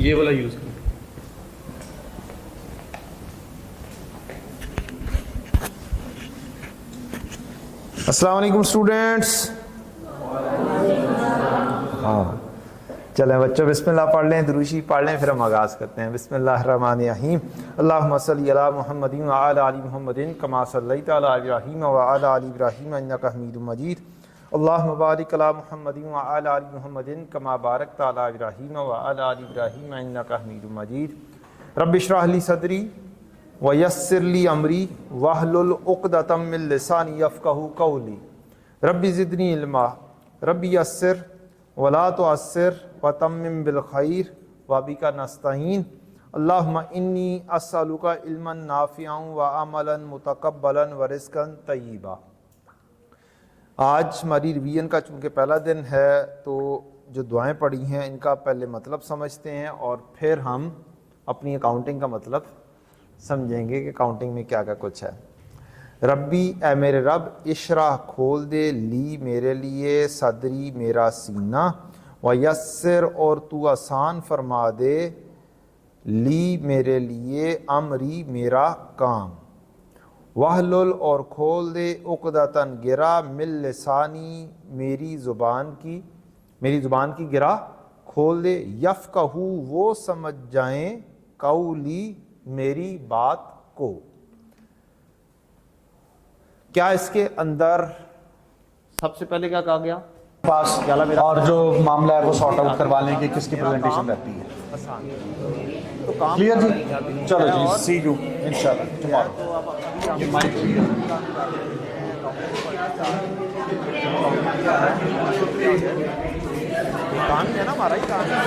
ये वाला यूज़ करो। अस्सलाम वालेकुम स्टूडेंट्स। हाँ चलें बच्चों, बिस्मिल्लाह पढ़ लें, दुरूशी पढ़ लें, फिर हम आगाज़ करते हैं। बिस्मिल्लाहिर्रहमानिर्रहीम। अल्लाहुम्मा सल्लि अला मुहम्मदिन व अला आलि मुहम्मदिन कमा सल्लैता अला इब्राहीम व अला आलि इब्राहीम इन्नका हमीदुम मजीद। अल्लाहुम्मा बारिक अला मुहम्मदिन व अला आलि मुहम्मदिन कमा बारकता अला इब्राहीम व अला आलि इब्राहीम इन्नका हमीदुम मजीद। रब्बि इश्रह ली सदरी व यस्सिर ली अमरी वहलुल उक़दतम मिन लिसानी यफ़क़हू क़ौली। रब्बि ज़िदनी इल्मा रब्बि यस्सिर वला तुअस्सिर व तम्मिम बिल खैर व बिका नस्तईन। अल्लाहुम्मा इन्नी अस्अलुका इल्मन नाफ़िअन व अमलन मुतक़ब्बलन व रिज़्क़न तय्यिबा। आज हमारी रिवीजन का चूँकि पहला दिन है तो जो दुआएं पढ़ी हैं इनका पहले मतलब समझते हैं और फिर हम अपनी अकाउंटिंग का मतलब समझेंगे कि अकाउंटिंग में क्या क्या कुछ है। रब्बी ए मेरे रब, इशराह खोल दे, ली मेरे लिए, सदरी मेरा सीना, व यस्सिर और तू आसान फरमा दे, ली मेरे लिए, अमरी मेरा काम, वहलुल और खोल दे, उक़दतन गिरा, मिल लिसानी मेरी ज़ुबान की गिरा खोल दे, यफ़क़हू वो समझ जाएं, कौली मेरी बात को। क्या इसके अंदर सबसे पहले क्या कहा गया? पास और जो मामला है वो सॉर्ट आउट करवा लें कि किसकी प्रेजेंटेशन रहती है। आसान तो काम क्लियर जी? चलो जी, सी यू इंशाल्लाह टुमारो। काम है ना, हमारा ही काम है।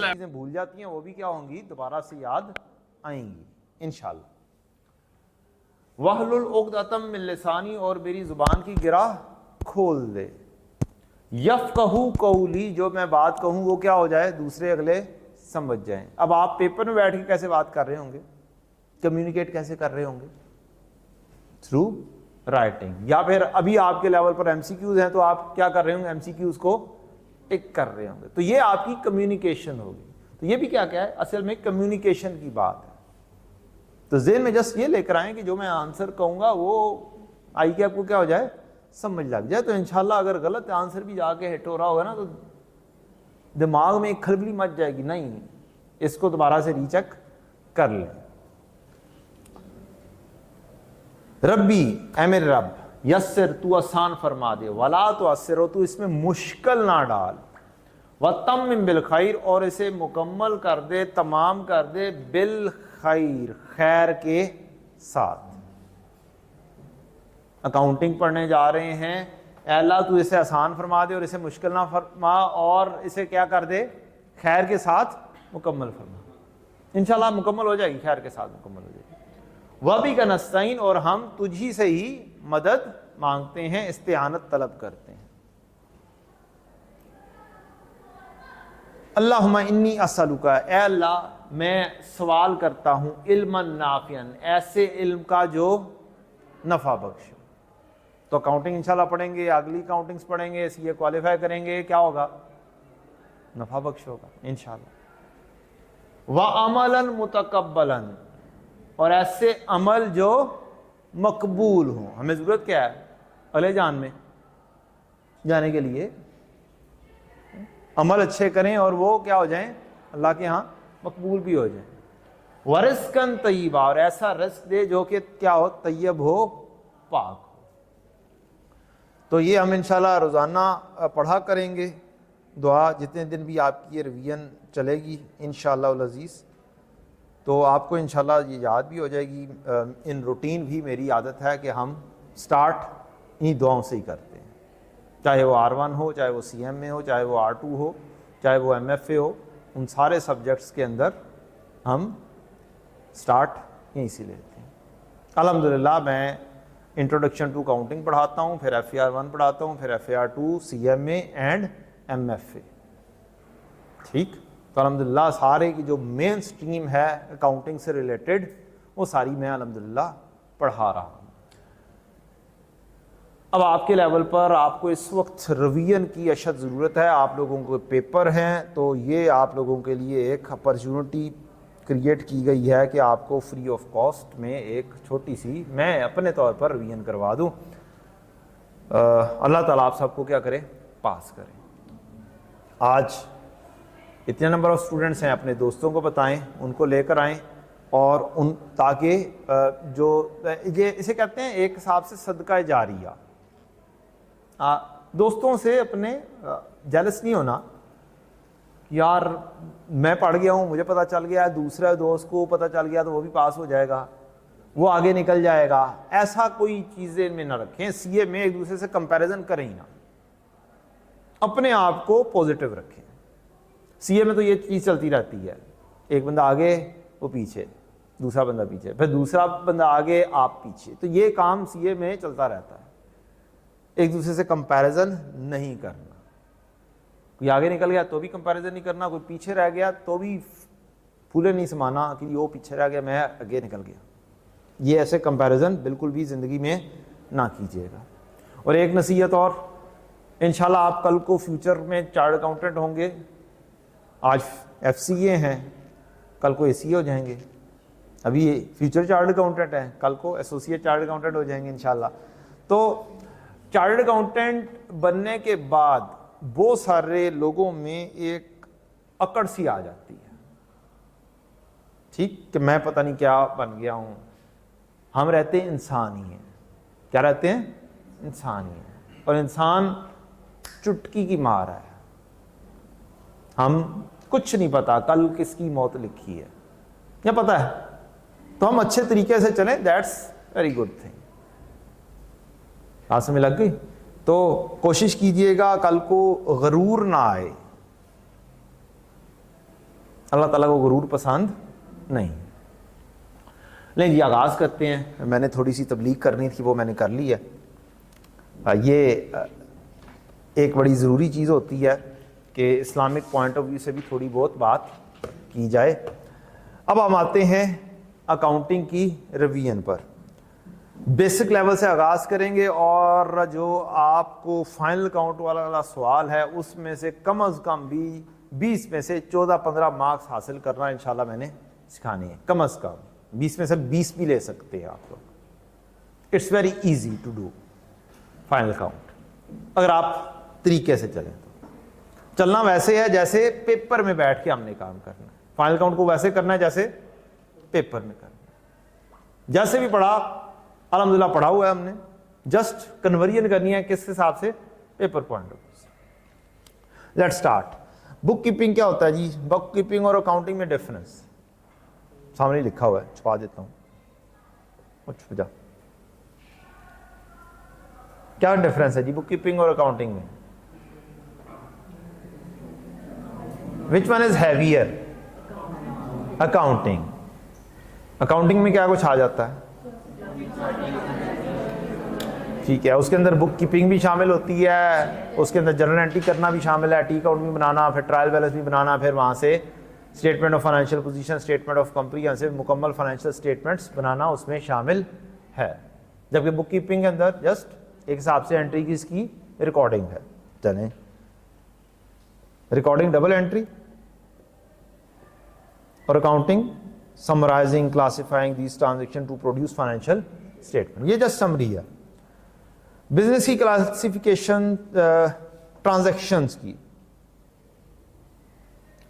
चीज़ें भूल जाती हैं वो भी क्या होंगी, दोबारा से याद आएंगी इंशाल्लाह। वहलुल उक़दतम मिन लिसानी और मेरी जुबान की गिरा खोल दे, यफ़क़हू कौली जो मैं बात कहूँ वो क्या हो जाए, दूसरे अगले समझ जाएं। अब आप पेपर में बैठ के कैसे बात कर रहे होंगे, कम्युनिकेट कैसे कर रहे होंगे? Through writing. या फिर अभी आपके लेवल पर एमसीक्यूज हैं तो आप क्या कर रहे होंगे, एमसीक्यूज को टिक कर रहे होंगे, तो ये आपकी कम्युनिकेशन होगी। तो ये भी क्या क्या है, असल में कम्युनिकेशन की बात है। तो ज़हन में जस्ट ये लेकर आए कि जो मैं आंसर कहूँगा वो आई के आपको क्या हो जाए, समझ लग जाए। तो इंशाल्लाह अगर गलत आंसर भी जाके हिट हो रहा होगा ना तो दिमाग में एक खलबली मच जाएगी, नहीं इसको दोबारा से रीचेक कर लें। रब्बी ए मेरे रब, यस्सिर तू आसान फरमा दे, वला तो अस्सिर तू इसमें मुश्किल ना डाल, व तम्मिम बिल खैर और इसे मुकम्मल कर दे, तमाम कर दे, बिल खैर खैर के साथ। अकाउंटिंग पढ़ने जा रहे हैं, अल्लाह तू इसे आसान फरमा दे और इसे मुश्किल ना फरमा और इसे क्या कर दे, खैर के साथ मुकम्मल फरमा। इंशाल्लाह मुकम्मल हो जाएगी, खैर के साथ मुकम्मल हो जाएगी। वह भी का नस्ताइन और हम तुझी से ही मदद मांगते हैं, इस्तिआनत तलब करते हैं। अल्लाहुम्मा इन्नी अस्अलुका, ए अल्लाह मैं सवाल करता हूँ, इल्मन नाफियन ऐसे इल्म का जो नफ़ा बख्श। तो अकाउंटिंग इंशाल्लाह पढ़ेंगे, अगली अकाउंटिंग्स पढ़ेंगे, सीए क्वालिफाई करेंगे, क्या होगा, नफ़ा बख्श होगा इंशाल्लाह। व अमलन मुतकब्बलन और ऐसे अमल जो मकबूल हो। हमें ज़रूरत क्या है, अगले जान में जाने के लिए अमल अच्छे करें और वो क्या हो जाएं, अल्लाह के यहाँ मकबूल भी हो जाएं। वरिज़्क़न तय्यिबा और ऐसा रिज़्क़ दे जो कि क्या हो, तय्यब हो, पाक हो। तो ये हम इंशाल्लाह रोज़ाना पढ़ा करेंगे दुआ, जितने दिन भी आपकी ये रिवीजन चलेगी इंशाअल्लाह अज़ीज़। तो आपको इंशाल्लाह ये याद भी हो जाएगी। इन रूटीन भी मेरी आदत है कि हम स्टार्ट इन्हीं दुआओं से ही करते हैं, चाहे वो R1 हो, चाहे वो CM में हो, चाहे वो R2 हो, चाहे वो MFA हो, उन सारे सब्जेक्ट्स के अंदर हम स्टार्ट यहीं से लेते हैं। अल्हम्दुलिल्लाह मैं इंट्रोडक्शन टू काउंटिंग पढ़ाता हूँ, फिर FAR1 पढ़ाता हूँ, फिर FAR2, CMA एंड MFA। ठीक, तो अल्हम्दुलिल्लाह सारे की जो मेन स्ट्रीम है अकाउंटिंग से रिलेटेड वो सारी मैं अल्हम्दुलिल्लाह पढ़ा रहा हूँ। अब आपके लेवल पर आपको इस वक्त रिवीजन की अशद ज़रूरत है। आप लोगों को पेपर हैं, तो ये आप लोगों के लिए एक अपॉर्चुनिटी क्रिएट की गई है कि आपको फ्री ऑफ कॉस्ट में एक छोटी सी मैं अपने तौर पर रिवीजन करवा दूं। अल्लाह ताला आप सबको क्या करे, पास करें। आज इतने नंबर ऑफ स्टूडेंट्स हैं, अपने दोस्तों को बताएं, उनको लेकर आएं और उन ताकि जो ये इसे कहते हैं एक हिसाब से सदका जारिया। दोस्तों से अपने जेलस नहीं होना कि यार मैं पढ़ गया हूँ, मुझे पता चल गया, दूसरा दोस्त को पता चल गया तो वो भी पास हो जाएगा, वो आगे निकल जाएगा। ऐसा कोई चीज़ें में ना रखें। सीए में एक दूसरे से कंपैरिजन करें ही ना, अपने आप को पॉजिटिव रखें। सीए में तो ये चीज़ चलती रहती है, एक बंदा आगे वो पीछे, दूसरा बंदा पीछे, फिर दूसरा बंदा आगे आप पीछे, तो ये काम सीए में चलता रहता है। एक दूसरे से कंपैरिजन नहीं करना। कोई आगे निकल गया तो भी कंपैरिजन नहीं करना, कोई पीछे रह गया तो भी फूले नहीं समाना कि वो पीछे रह गया मैं आगे निकल गया। ये ऐसे कंपैरिजन बिल्कुल भी ज़िंदगी में ना कीजिएगा। और एक नसीहत और, इंशाल्लाह आप कल को फ्यूचर में चार्टर्ड अकाउंटेंट होंगे। आज एफसीए हैं, कल को एसीए हो जाएंगे। अभी ये फ्यूचर चार्टर्ड अकाउंटेंट हैं, कल को एसोसिएट चार्टर्ड अकाउंटेंट हो जाएंगे इंशाल्लाह। तो चार्टर्ड अकाउंटेंट बनने के बाद बहुत सारे लोगों में एक अकड़ सी आ जाती है, ठीक, कि मैं पता नहीं क्या बन गया हूं। हम रहते हैं इंसान ही हैं। क्या रहते हैं? इंसान ही हैं। और इंसान चुटकी की मार है। हम कुछ नहीं पता कल किसकी मौत लिखी है, या पता है तो हम अच्छे तरीके से चलें, दैट्स वेरी गुड थिंग। हाथ में लग गई तो कोशिश कीजिएगा कल को गरूर ना आए। अल्लाह ताला को गरूर पसंद नहीं। लेकिन जी आगाज़ करते हैं। मैंने थोड़ी सी तबलीग करनी थी, वो मैंने कर ली है। ये एक बड़ी ज़रूरी चीज़ होती है कि इस्लामिक पॉइंट ऑफ व्यू से भी थोड़ी बहुत बात की जाए। अब हम आते हैं अकाउंटिंग की रिवीजन पर। बेसिक लेवल से आगाज़ करेंगे और जो आपको फाइनल अकाउंट वाला सवाल है उसमें से कम अज़ कम भी 20 में से 14-15 मार्क्स हासिल करना इंशाल्लाह मैंने सिखाने हैं। कम अज़ कम 20 में से 20 भी ले सकते हैं आप लोग। It's very easy to do final account अगर आप तरीके से चलें तो। चलना वैसे है जैसे पेपर में बैठ के हमने काम करना है। फाइनल अकाउंट को वैसे करना है जैसे पेपर में करना है। जैसे भी पढ़ा अल्हम्दुलिल्लाह पढ़ा हुआ है हमने, जस्ट कन्वर्जन करनी है किस हिसाब से, पेपर पॉइंट ऑफ व्यू से। Let's start. बुक कीपिंग क्या होता है जी? बुक कीपिंग और अकाउंटिंग में डिफरेंस सामने लिखा हुआ है, छुपा देता हूं। कुछ जा क्या डिफरेंस है जी बुक कीपिंग और अकाउंटिंग में? Which one is heavier? Accounting. Accounting में क्या कुछ आ जाता है, ठीक है, उसके अंदर बुक कीपिंग भी शामिल होती है, उसके अंदर जर्नल एंट्री करना भी शामिल है, टी अकाउंट भी बनाना, फिर ट्रायल बैलेंस भी बनाना, फिर वहाँ से statement of financial position, statement of comprehensive मुकम्मल फाइनेंशियल स्टेटमेंट्स बनाना उसमें शामिल है। जबकि बुक कीपिंग के अंदर जस्ट एक हिसाब से एंट्री की इसकी रिकॉर्डिंग है। चलें, रिकॉर्डिंग डबल एंट्री और accounting summarising classifying these transaction to produce financial statement. ये जस्ट समरी है। बिजनेस की क्लासिफिकेशन ट्रांजैक्शंस की,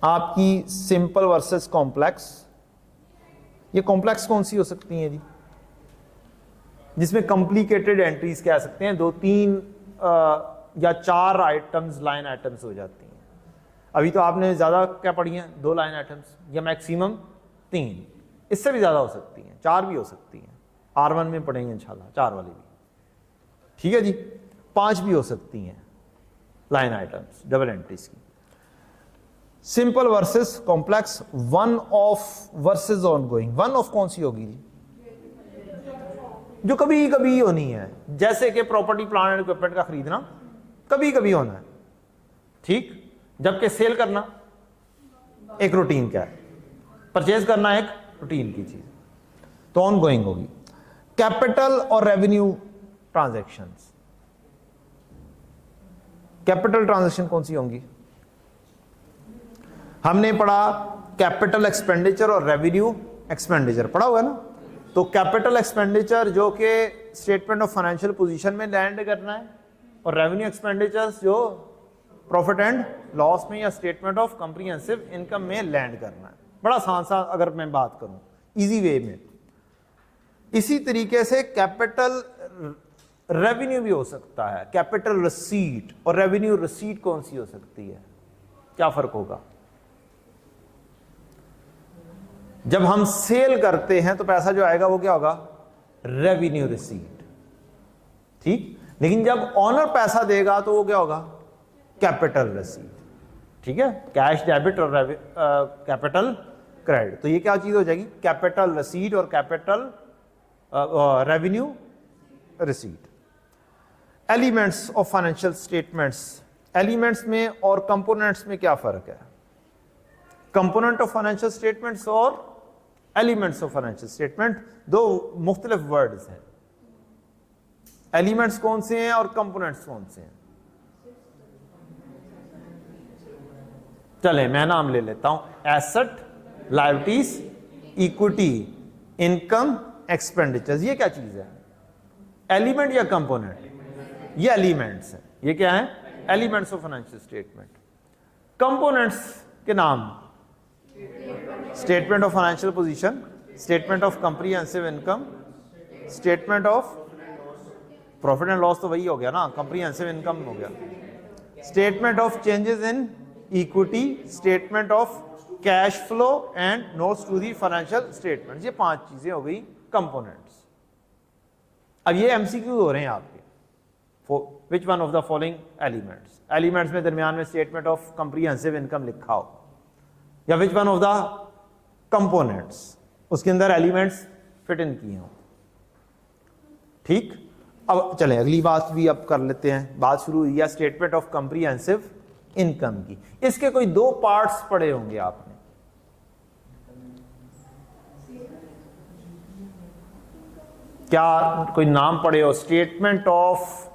आपकी सिंपल वर्सेस कॉम्प्लेक्स। ये कॉम्प्लेक्स कौन सी हो सकती हैं जी? जिसमें कॉम्प्लिकेटेड एंट्रीज कह सकते हैं, 2-3 या 4 आइटम्स लाइन आइटम्स हो जाती हैं। अभी तो आपने ज़्यादा क्या पढ़ी हैं, 2 लाइन आइटम्स या मैक्सिमम 3, इससे भी ज़्यादा हो सकती हैं, 4 भी हो सकती हैं। R1 में पढ़ेंगे इंशाल्लाह 4 वाली भी, ठीक है जी। 5 भी हो सकती हैं लाइन आइटम्स डबल एंट्रीज की। Simple versus complex, one of versus ongoing. One of कौन सी होगी जी? जो कभी कभी होनी है, जैसे कि प्रॉपर्टी प्लांट एंड इक्विपमेंट का खरीदना कभी कभी होना है, ठीक। जबकि सेल करना एक रूटीन का है, परचेज करना एक रूटीन की चीज, तो ऑनगोइंग होगी। कैपिटल और रेवेन्यू ट्रांजैक्शंस, कैपिटल ट्रांजैक्शन कौन सी होंगी? हमने पढ़ा कैपिटल एक्सपेंडिचर और रेवेन्यू एक्सपेंडिचर, पढ़ा हुआ है ना। तो कैपिटल एक्सपेंडिचर जो कि स्टेटमेंट ऑफ फाइनेंशियल पोजीशन में लैंड करना है, और रेवेन्यू एक्सपेंडिचर्स जो प्रॉफिट एंड लॉस में या स्टेटमेंट ऑफ कॉम्प्रिहेंसिव इनकम में लैंड करना है। बड़ा आसान सा अगर मैं बात करूं इजी वे में। इसी तरीके से कैपिटल रेवेन्यू भी हो सकता है, कैपिटल रिसीट और रेवेन्यू रिसीट कौन सी हो सकती है? क्या फर्क होगा? जब हम सेल करते हैं तो पैसा जो आएगा वो क्या होगा? रेवेन्यू रिसीट, ठीक। लेकिन जब ऑनर पैसा देगा तो वो क्या होगा? कैपिटल रिसीट, ठीक है। कैश डेबिट और कैपिटल क्रेडिट, तो ये क्या चीज हो जाएगी? कैपिटल रिसीट और capital revenue receipt. Elements of financial statements, elements में और कंपोनेंट्स में क्या फर्क है? कंपोनेंट ऑफ फाइनेंशियल स्टेटमेंट्स और एलिमेंट्स ऑफ फाइनेंशियल स्टेटमेंट दो मुख्तलिफ वर्ड्स हैं। एलिमेंट्स कौन से हैं और कंपोनेंट्स कौन से हैं? चले मैं नाम ले लेता हूं, asset, liabilities, equity, income, expenditures. ये क्या चीज है? एलिमेंट या कंपोनेंट? ये एलिमेंट्स हैं। ये क्या है? Elements of financial statement. Components के नाम statement of financial position, statement of comprehensive income, statement of profit and loss, तो वही हो गया ना, कॉम्प्रिहेंसिव इनकम हो गया, statement of changes in equity, statement of cash flow and notes to the financial statement. ये 5 चीजें हो गई कंपोनेंट्स। अब ये एमसीक्यू हो रहे हैं आपके, which one of the following elements? Elements में दरमियान में स्टेटमेंट ऑफ कॉम्प्रिहेंसिव इनकम लिखा हो, या which one of the components उसके अंदर एलिमेंट्स फिट इन किए हों, ठीक। अब चलें अगली बात भी अब कर लेते हैं। बात शुरू हुई है स्टेटमेंट ऑफ कॉम्प्रिहेंसिव इनकम की। इसके कोई 2 पार्ट्स पढ़े होंगे आपने। क्या कोई नाम पढ़े हो? Statement of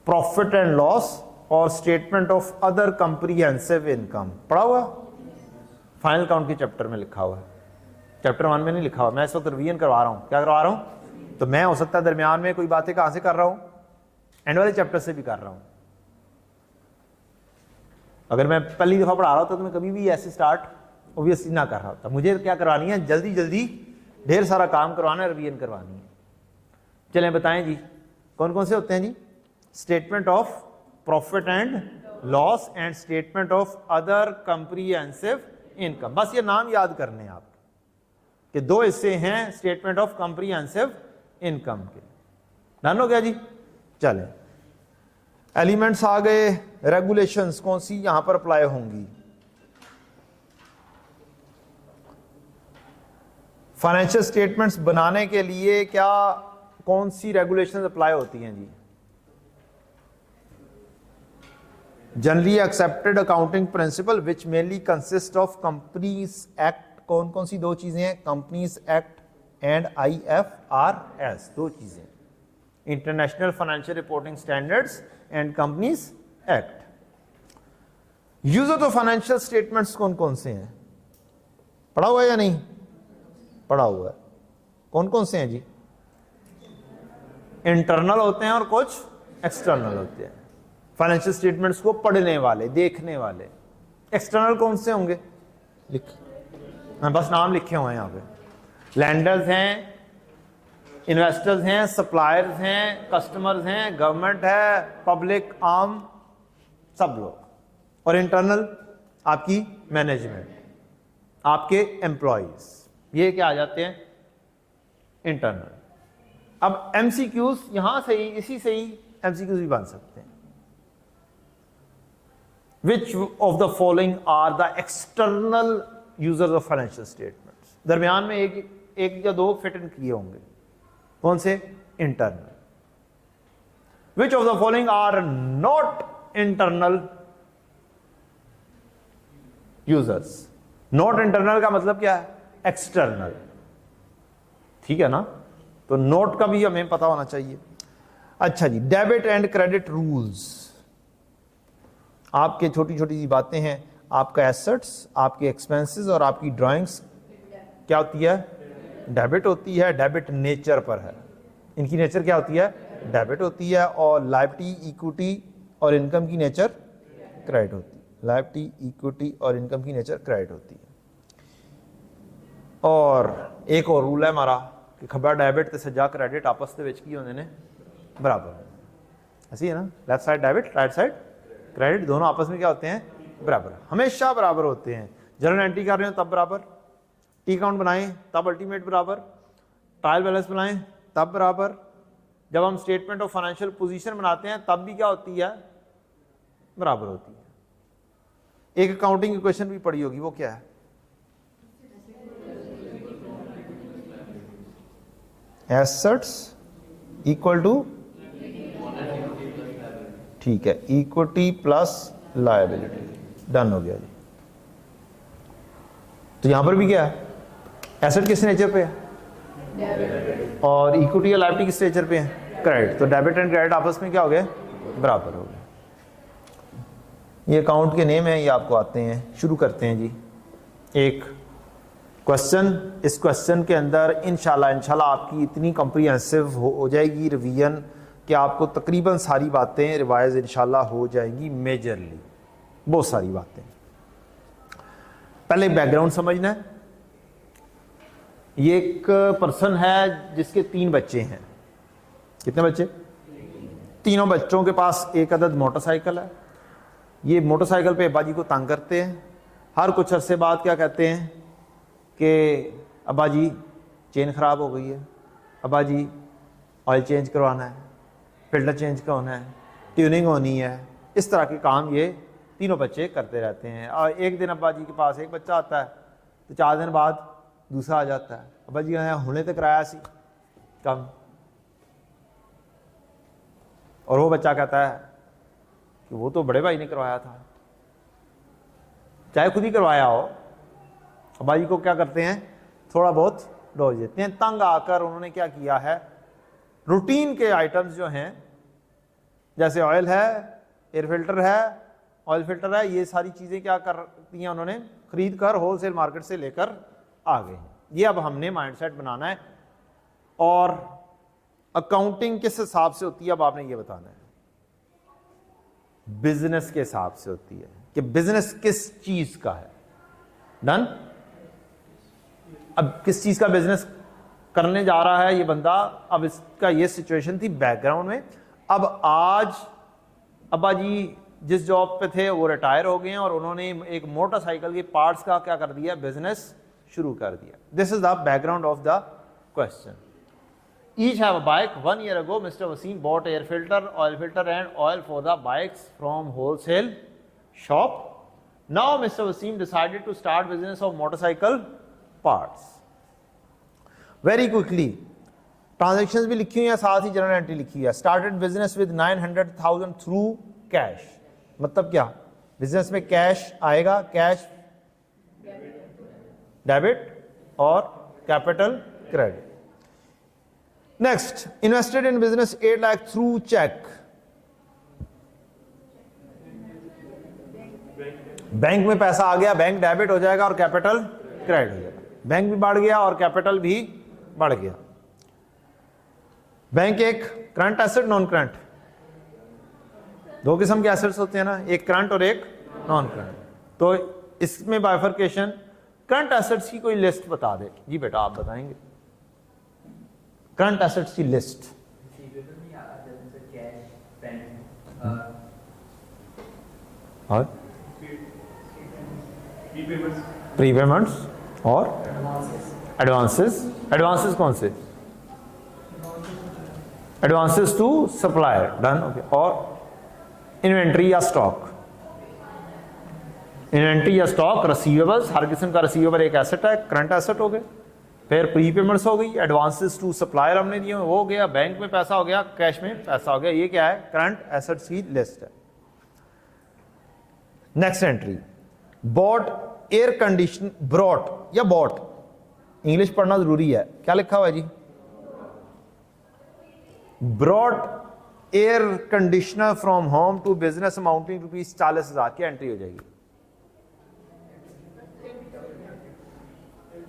profit and loss और statement of other comprehensive income पढ़ा हुआ? फाइनल काउंट के चैप्टर में लिखा हुआ है, चैप्टर 1 में नहीं लिखा हुआ। मैं इस वक्त रिवीजन करवा रहा हूं। क्या करवा रहा हूं? तो मैं हो सकता है दरमियान में कोई बातें कहां से कर रहा हूं, एंड वाले चैप्टर से भी कर रहा हूं। अगर मैं पहली दफा पढ़ा रहा होता तो मैं कभी भी ऐसे स्टार्ट ऑब्वियसली ना कर रहा होता। मुझे क्या करवानी है? जल्दी जल्दी ढेर सारा काम करवाना है, रिवीजन करवानी है। चलें बताएं जी, कौन कौन से होते हैं जी? Statement of profit and loss and statement of other comprehensive income. बस ये नाम याद करने हैं आपके कि 2 हिस्से हैं स्टेटमेंट ऑफ कॉम्प्रिहेंसिव इनकम के। डन हो गया जी? चलें एलिमेंट्स आ गए। रेगुलेशंस कौन सी यहां पर अप्लाई होंगी? फाइनेंशियल स्टेटमेंट्स बनाने के लिए क्या कौन सी रेगुलेशंस अप्लाई होती हैं जी? Generally accepted accounting principle which mainly consist of companies act. कौन कौन सी 2 चीजें हैं? कंपनीज एक्ट एंड IFRS, 2 चीजें। International financial reporting standards and companies act. User of financial statements कौन कौन से हैं? पढ़ा हुआ है या नहीं? पढ़ा हुआ है। कौन कौन से हैं जी? इंटरनल होते हैं और कुछ एक्सटर्नल होते हैं। फाइनेंशियल स्टेटमेंट्स को पढ़ने वाले, देखने वाले। एक्सटर्नल कौन से होंगे? बस नाम लिखे हुए हैं यहाँ पे। लैंडर्स हैं, इन्वेस्टर्स हैं, सप्लायर्स हैं, कस्टमर्स हैं, गवर्नमेंट है, पब्लिक, आम, सब लोग। और इंटरनल आपकी मैनेजमेंट, आपके एम्प्लॉइज, ये क्या आ जाते हैं? इंटरनल। अब एमसीक्यूज यहां से ही, इसी से ही एमसीक्यूज भी बन सकते हैं। Which of the following are the external users of financial statements? दरमियान में एक या 2 फिट इन किए होंगे। कौन से? Internal. Which of the following are not internal users? Not internal का मतलब क्या है? एक्सटर्नल, ठीक है ना? तो नोट का भी हमें पता होना चाहिए। अच्छा जी, डेबिट एंड क्रेडिट रूल्स। आपके छोटी छोटी सी बातें हैं, आपका एसेट्स, आपके एक्सपेंसेस और आपकी ड्राइंग्स क्या होती है, डेबिट होती है। डेबिट नेचर पर है, इनकी नेचर क्या होती है, डेबिट होती है। और लायबिलिटी, इक्विटी और इनकम की नेचर क्रेडिट होती है। लायबिलिटी, इक्विटी और इनकम की नेचर क्रेडिट होती है। और एक और रूल है हमारा कि खब्बा डेबिट ते सज्जा क्रेडिट आपस के विच की होंदे ने बराबर, ऐसी है ना, left side debit, right side credit, दोनों आपस में क्या होते हैं, बराबर, हमेशा बराबर होते हैं। जर्नल एंट्री कर रहे हो तब बराबर, टी अकाउंट बनाएं तब अल्टीमेट बराबर, ट्रायल बैलेंस बनाएं तब बराबर, जब हम स्टेटमेंट ऑफ फाइनेंशियल पोजीशन बनाते हैं तब भी क्या होती है, बराबर होती है। एक अकाउंटिंग इक्वेशन भी पढ़ी होगी, वो क्या है, एसेट्स इक्वल टू, ठीक है, इक्विटी प्लस लायबिलिटी, डन हो गया जी। तो यहां पर भी क्या है, एसेट किस नेचर पे है और इक्विटी या लायबिलिटी किस नेचर पे है, क्रेडिट। तो डेबिट एंड क्रेडिट आपस में क्या हो गए, बराबर हो गए। ये अकाउंट के नेम है, ये आपको आते हैं। शुरू करते हैं जी एक क्वेश्चन। इस क्वेश्चन के अंदर इंशाल्लाह आपकी इतनी कॉम्प्रिहेंसिव हो जाएगी रिवीजन कि आपको तकरीबन सारी बातें रिवाइज इंशाल्लाह हो जाएंगी, मेजरली बहुत सारी बातें। पहले बैकग्राउंड समझना है। ये एक पर्सन है जिसके 3 बच्चे हैं। कितने बच्चे, तीनों बच्चों के पास एक अदद मोटरसाइकिल है। ये मोटरसाइकिल पे अब्बा जी को तंग करते हैं। हर कुछ अरसे बाद क्या कहते हैं कि अब्बा जी चेन ख़राब हो गई है, अब्बा जी ऑयल चेंज करवाना है, फिल्टर चेंज करवाना है, ट्यूनिंग होनी है। इस तरह के काम ये तीनों बच्चे करते रहते हैं। और एक दिन अब्बा जी के पास एक बच्चा आता है तो 4 दिन बाद दूसरा आ जाता है। अब्बा जी हुणे तो कराया सी काम, और वो बच्चा कहता है कि वो तो बड़े भाई ने करवाया था, चाहे खुद ही करवाया हो। अब्बा जी को क्या करते हैं, थोड़ा बहुत डोज देते हैं। तंग आकर उन्होंने क्या किया है, रूटीन के आइटम्स जो हैं जैसे ऑयल है, एयर फिल्टर है, ऑयल फिल्टर है, ये सारी चीज़ें क्या करती हैं, उन्होंने खरीद कर होलसेल मार्केट से लेकर आ गए हैं। ये अब हमने माइंडसेट बनाना है। और अकाउंटिंग किस हिसाब से होती है, अब आपने ये बताना है। बिजनेस के हिसाब से होती है कि बिजनेस किस चीज का है। डन। अब किस चीज का बिजनेस करने जा रहा है ये बंदा, अब इसका ये सिचुएशन थी बैकग्राउंड में। अब आज अब्बा जी जिस जॉब पे थे वो रिटायर हो गए हैं और उन्होंने एक मोटरसाइकिल के पार्ट्स का क्या कर दिया, बिजनेस शुरू कर दिया। This is the background of the question. Each have a bike. 1 year ago, Mr. Wasim bought air filter, oil filter and oil for the bikes from wholesale shop. Now, Mr. Wasim decided to start business of motorcycle parts. Very quickly, transactions भी लिखी हुई हैं, साथ ही journal entry लिखी है। Started business with 900,000 through cash. मतलब क्या, business में कैश आएगा, कैश डेबिट और capital credit. Next, invested in business 8 lakh through cheque. Bank में पैसा आ गया, बैंक डेबिट हो जाएगा और कैपिटल क्रेडिट हो जाएगा। बैंक भी बढ़ गया और कैपिटल भी बढ़ गया। बैंक एक करंट एसेट, नॉन करंट, 2 किस्म के एसेट्स होते हैं ना, एक करंट और एक नॉन करंट। तो इसमें बाइफर्केशन, करंट एसेट्स की कोई लिस्ट बता दे जी बेटा, आप बताएंगे करंट एसेट्स की लिस्ट। और प्रीपेमेंट्स और एडवांसेस। एडवांसेस कौन से, advances to supplier, done, okay. और इन्वेंट्री या स्टॉक, इन्वेंट्री या स्टॉक, रिसीवेबल्स, हर किस्म का रिसीवेबल एक एसेट है, करंट एसेट हो गए। फिर प्री पेमेंट्स हो गई, एडवांसेस टू सप्लायर हमने दिए वो हो गया, बैंक में पैसा हो गया, कैश में पैसा हो गया। ये क्या है, करंट एसेट्स की लिस्ट है। Next entry, bought air condition, brought या बॉट, इंग्लिश पढ़ना जरूरी है। क्या लिखा हुआ है जी, brought air conditioner from home to business amounting rupees 40,000 की एंट्री हो जाएगी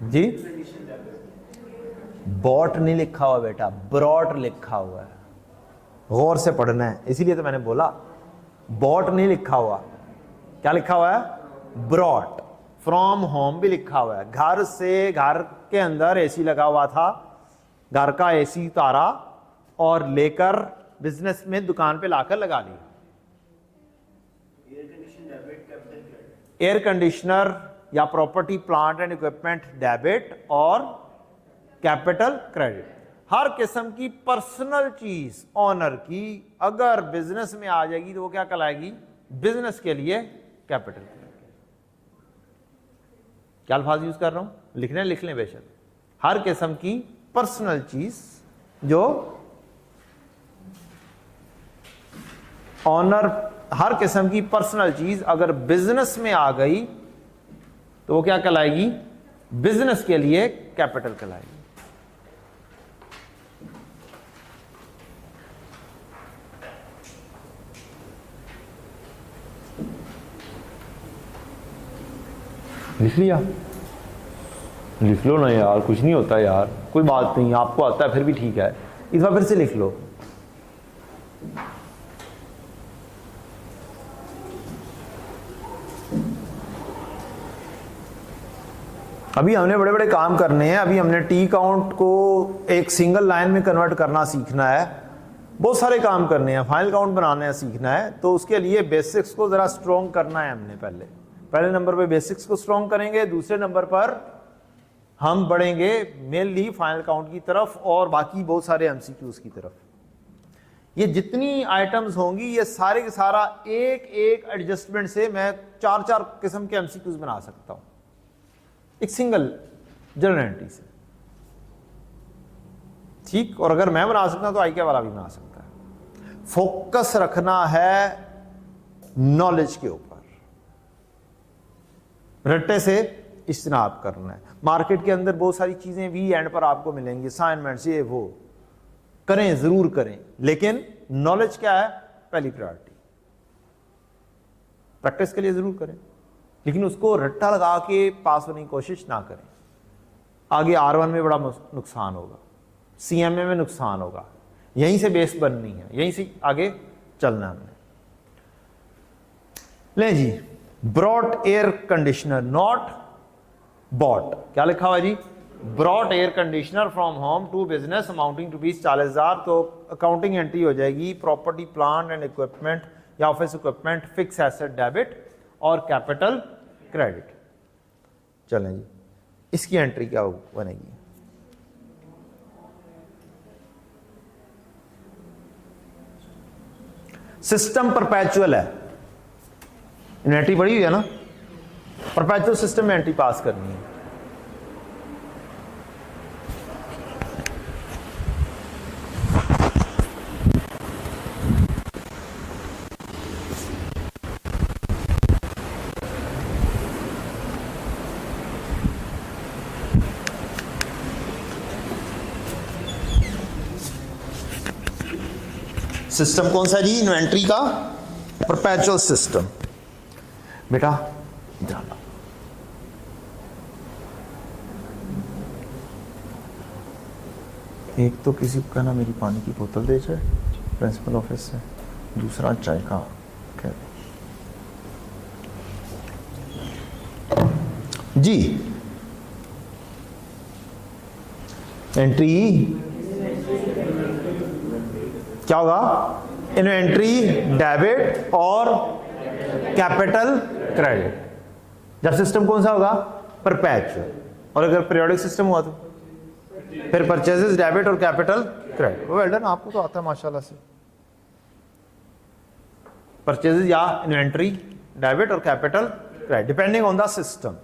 जी। बॉट नहीं लिखा हुआ बेटा, ब्रॉट लिखा हुआ है, गौर से पढ़ना है, इसीलिए तो मैंने बोला बॉट नहीं लिखा हुआ। क्या लिखा हुआ है? ब्रॉट। फ्रॉम होम भी लिखा हुआ है, घर से, घर के अंदर एसी लगा हुआ था, घर का एसी उतारा और लेकर बिजनेस में दुकान पे लाकर लगा लिया। एयर कंडीशनर या property plant and equipment debit और कैपिटल क्रेडिट। हर किस्म की पर्सनल चीज ऑनर की अगर बिजनेस में आ जाएगी तो वो क्या कहलाएगी? बिजनेस के लिए कैपिटल। क्या अल्फाज यूज कर रहा हूं? लिखने लिख लें बेशक। हर किस्म की पर्सनल चीज जो ऑनर, हर किस्म की पर्सनल चीज अगर बिजनेस में आ गई तो वो क्या कहलाएगी? बिजनेस के लिए कैपिटल कहलाएगी। लिख लिया? लिख लो ना यार, कुछ नहीं होता यार, कोई बात नहीं, आपको आता है फिर भी ठीक है, इस बार फिर से लिख लो। अभी हमने बड़े बड़े काम करने हैं, अभी हमने टी काउंट को एक सिंगल लाइन में कन्वर्ट करना सीखना है, बहुत सारे काम करने हैं, फाइनल काउंट बनाना है, सीखना है, तो उसके लिए बेसिक्स को जरा स्ट्रॉन्ग करना है हमने। पहले नंबर पे बेसिक्स को स्ट्रॉन्ग करेंगे, दूसरे नंबर पर हम बढ़ेंगे मेनली फाइनल काउंट की तरफ और बाकी बहुत सारे एमसीक्यूज की तरफ। ये जितनी आइटम्स होंगी ये सारे के सारा एक एक एडजस्टमेंट से मैं 4-4 किस्म के एमसीक्यूज बना सकता हूं एक सिंगल जनरल एंट्री से, ठीक। और अगर मैं बना सकता हूं तो आईके वाला भी बना सकता है। फोकस रखना है नॉलेज के ऊपर, रट्टे से इज्तनाब करना है। मार्केट के अंदर बहुत सारी चीजें भी एंड पर आपको मिलेंगी, असाइनमेंट्स, ये वो करें, जरूर करें, लेकिन नॉलेज क्या है? पहली प्रायोरिटी। प्रैक्टिस के लिए जरूर करें, लेकिन उसको रट्टा लगा के पास होने की कोशिश ना करें। आगे R1 में बड़ा नुकसान होगा, CMA में नुकसान होगा। यहीं से बेस बननी है, यहीं से आगे चलना हमने। ले जी, brought air conditioner, not bought. क्या लिखा हुआ जी? Brought air conditioner from home to business amounting to 40,000। तो अकाउंटिंग एंट्री हो जाएगी प्रॉपर्टी प्लांट एंड इक्विपमेंट या office equipment, fix asset debit और कैपिटल क्रेडिट। चलें जी, इसकी एंट्री क्या बनेगी? सिस्टम परपेचुअल है, एंट्री बड़ी हुई है ना, परपेचुअल सिस्टम में एंट्री पास करनी है। सिस्टम कौन सा जी? इन्वेंट्री का परपेचुअल सिस्टम। बेटा इधर आना, एक तो किसी को कहना मेरी पानी की बोतल दे जाए प्रिंसिपल ऑफिस से, दूसरा चाय का कह जी। एंट्री क्या होगा? इन्वेंट्री डेबिट और कैपिटल क्रेडिट। जब सिस्टम कौन सा होगा? परपेचुअल। और अगर पीरियोडिक सिस्टम हुआ तो फिर परचेजेस डेबिट और कैपिटल क्रेडिट। वेल डन, आपको तो आता है माशाल्लाह से। परचेजेस या इन्वेंट्री डेबिट और capital credit depending on the system.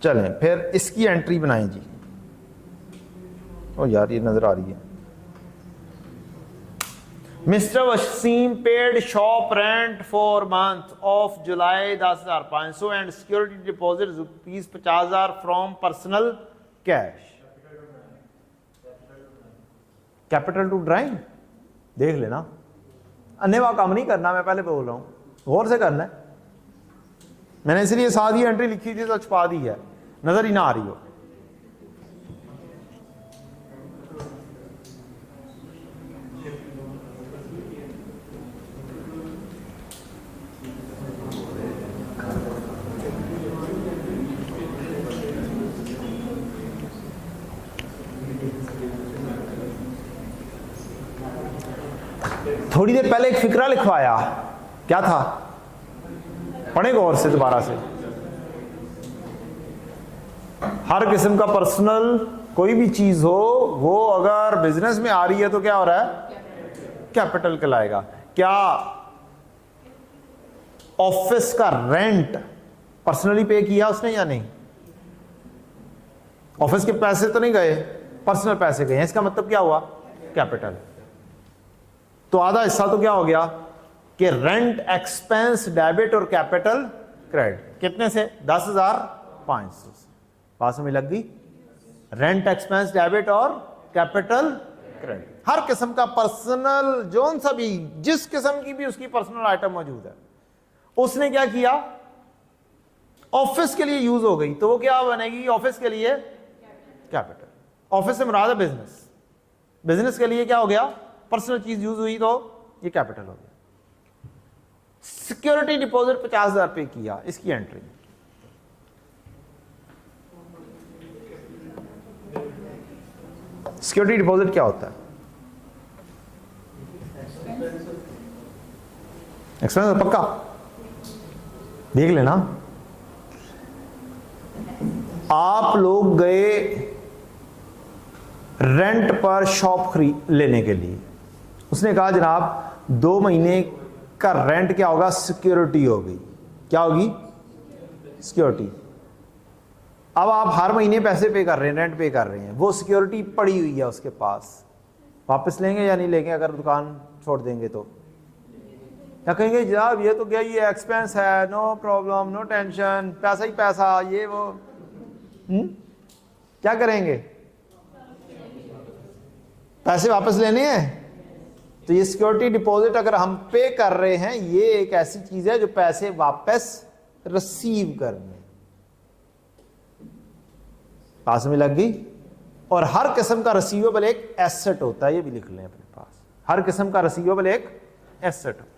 चलें फिर इसकी एंट्री बनाएं जी। ओ यार ये नजर आ रही है। Mister Wasim paid shop rent for month of July 10,500 and security deposit rupees 50,000 from personal cash. Capital to drawing, देख लेना, अन्यवा काम नहीं करना, मैं पहले बोल रहा हूं, गौर से करना है। मैंने इसलिए साथ ही एंट्री लिखी थी तो छुपा दी है, नजर ही ना आ रही हो। थोड़ी देर पहले एक फिक्रा लिखवाया, क्या था, पढ़े गौर से दोबारा से। हर किस्म का पर्सनल कोई भी चीज हो, वो अगर बिजनेस में आ रही है तो क्या हो रहा है, कैपिटल कहलाएगा। क्या ऑफिस का रेंट पर्सनली पे किया उसने या नहीं? ऑफिस के पैसे तो नहीं गए, पर्सनल पैसे गए हैं, इसका मतलब क्या हुआ, कैपिटल। तो आधा हिस्सा तो क्या हो गया कि रेंट एक्सपेंस डेबिट और कैपिटल क्रेडिट। कितने से? 10,500 से। बात समझ लग गई? रेंट एक्सपेंस डेबिट और कैपिटल क्रेडिट। हर किस्म का पर्सनल, जोन सा भी, जिस किस्म की भी उसकी पर्सनल आइटम मौजूद है, उसने क्या किया, ऑफिस के लिए यूज हो गई, तो वो क्या बनेगी, ऑफिस के लिए कैपिटल। ऑफिस से मुराद है बिजनेस, बिजनेस के लिए क्या हो गया, पर्सनल चीज यूज हुई तो ये कैपिटल हो गया। सिक्योरिटी डिपॉजिट 50,000 पे किया, इसकी एंट्री। सिक्योरिटी डिपॉजिट क्या होता है? एक्सपेंस पक्का देख लेना। आप लोग गए रेंट पर शॉप खरीद लेने के लिए, उसने कहा जनाब 2 महीने का रेंट क्या होगा, सिक्योरिटी होगी। क्या होगी, सिक्योरिटी। अब आप हर महीने पैसे पे कर रहे हैं, रेंट पे कर रहे हैं, वो सिक्योरिटी पड़ी हुई है उसके पास, वापस लेंगे या नहीं लेंगे? अगर दुकान छोड़ देंगे तो क्या कहेंगे, जनाब ये तो क्या, ये एक्सपेंस है, नो प्रॉब्लम, नो टेंशन, पैसा ही पैसा, ये वो। क्या करेंगे, पैसे वापस लेने हैं? तो ये सिक्योरिटी डिपॉजिट अगर हम पे कर रहे हैं, ये एक ऐसी चीज है जो पैसे वापस रिसीव करने। पास में लग गई? और हर किस्म का रिसीवेबल एक एसेट होता है, ये भी लिख लें अपने पास। हर किस्म का रिसीवेबल एक एसेट होता है।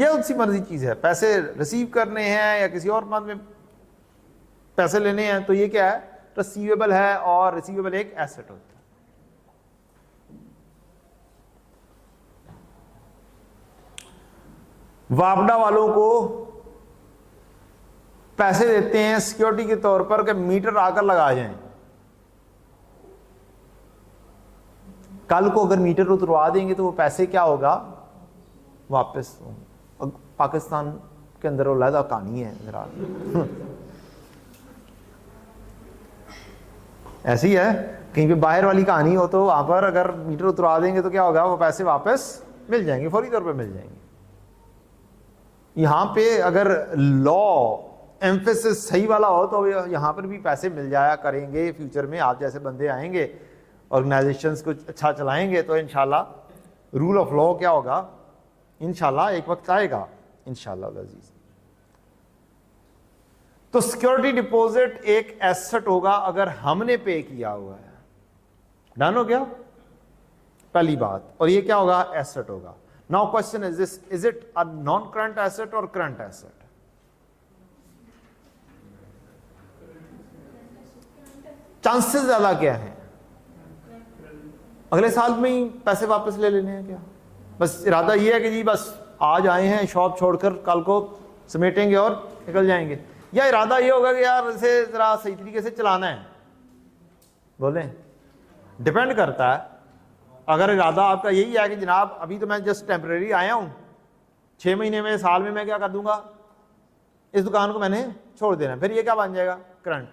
ये उसकी मर्जी चीज है, पैसे रिसीव करने हैं या किसी और मद में पैसे लेने हैं, तो ये क्या है, रिसीवेबल है, और रिसीवेबल एक एसेट होता है। वापडा वालों को पैसे देते हैं सिक्योरिटी के तौर पर कि मीटर आकर लगा जाएं। कल को अगर मीटर उतरवा देंगे तो वो पैसे क्या होगा, वापस। पाकिस्तान के अंदर वो लहदा कहानी है जरा ऐसी है, कहीं पे बाहर वाली कहानी हो तो वहां पर अगर मीटर उतरवा देंगे तो क्या होगा, वो पैसे वापस मिल जाएंगे, फौरी तौर पे मिल जाएंगे। यहां पे अगर लॉ एम्फेसिस सही वाला हो तो यहां पर भी पैसे मिल जाया करेंगे फ्यूचर में। आप जैसे बंदे आएंगे, ऑर्गेनाइजेशंस को अच्छा चलाएंगे, तो इंशाल्लाह रूल ऑफ लॉ क्या होगा, इंशाल्लाह एक वक्त आएगा, इंशाल्लाह अजीज। तो सिक्योरिटी डिपॉजिट एक एसेट होगा अगर हमने पे किया हुआ है। डन हो गया पहली बात। और ये क्या होगा, एसेट होगा। Now question is this, is it a non current asset और करंट एसेट? चांसेस ज्यादा क्या है, अगले साल में ही पैसे वापस ले लेने हैं क्या? बस इरादा ये है कि जी बस आज आए हैं, शॉप छोड़कर कल को समेटेंगे और निकल जाएंगे, या इरादा ये होगा कि यार इसे जरा सही तरीके से चलाना है? बोले, डिपेंड करता है। अगर इरादा आपका यही है कि जनाब अभी तो मैं जस्ट टेम्परेरी आया हूं, 6 महीने में, साल में मैं क्या कर दूंगा, इस दुकान को मैंने छोड़ देना, फिर ये क्या बन जाएगा, करंट।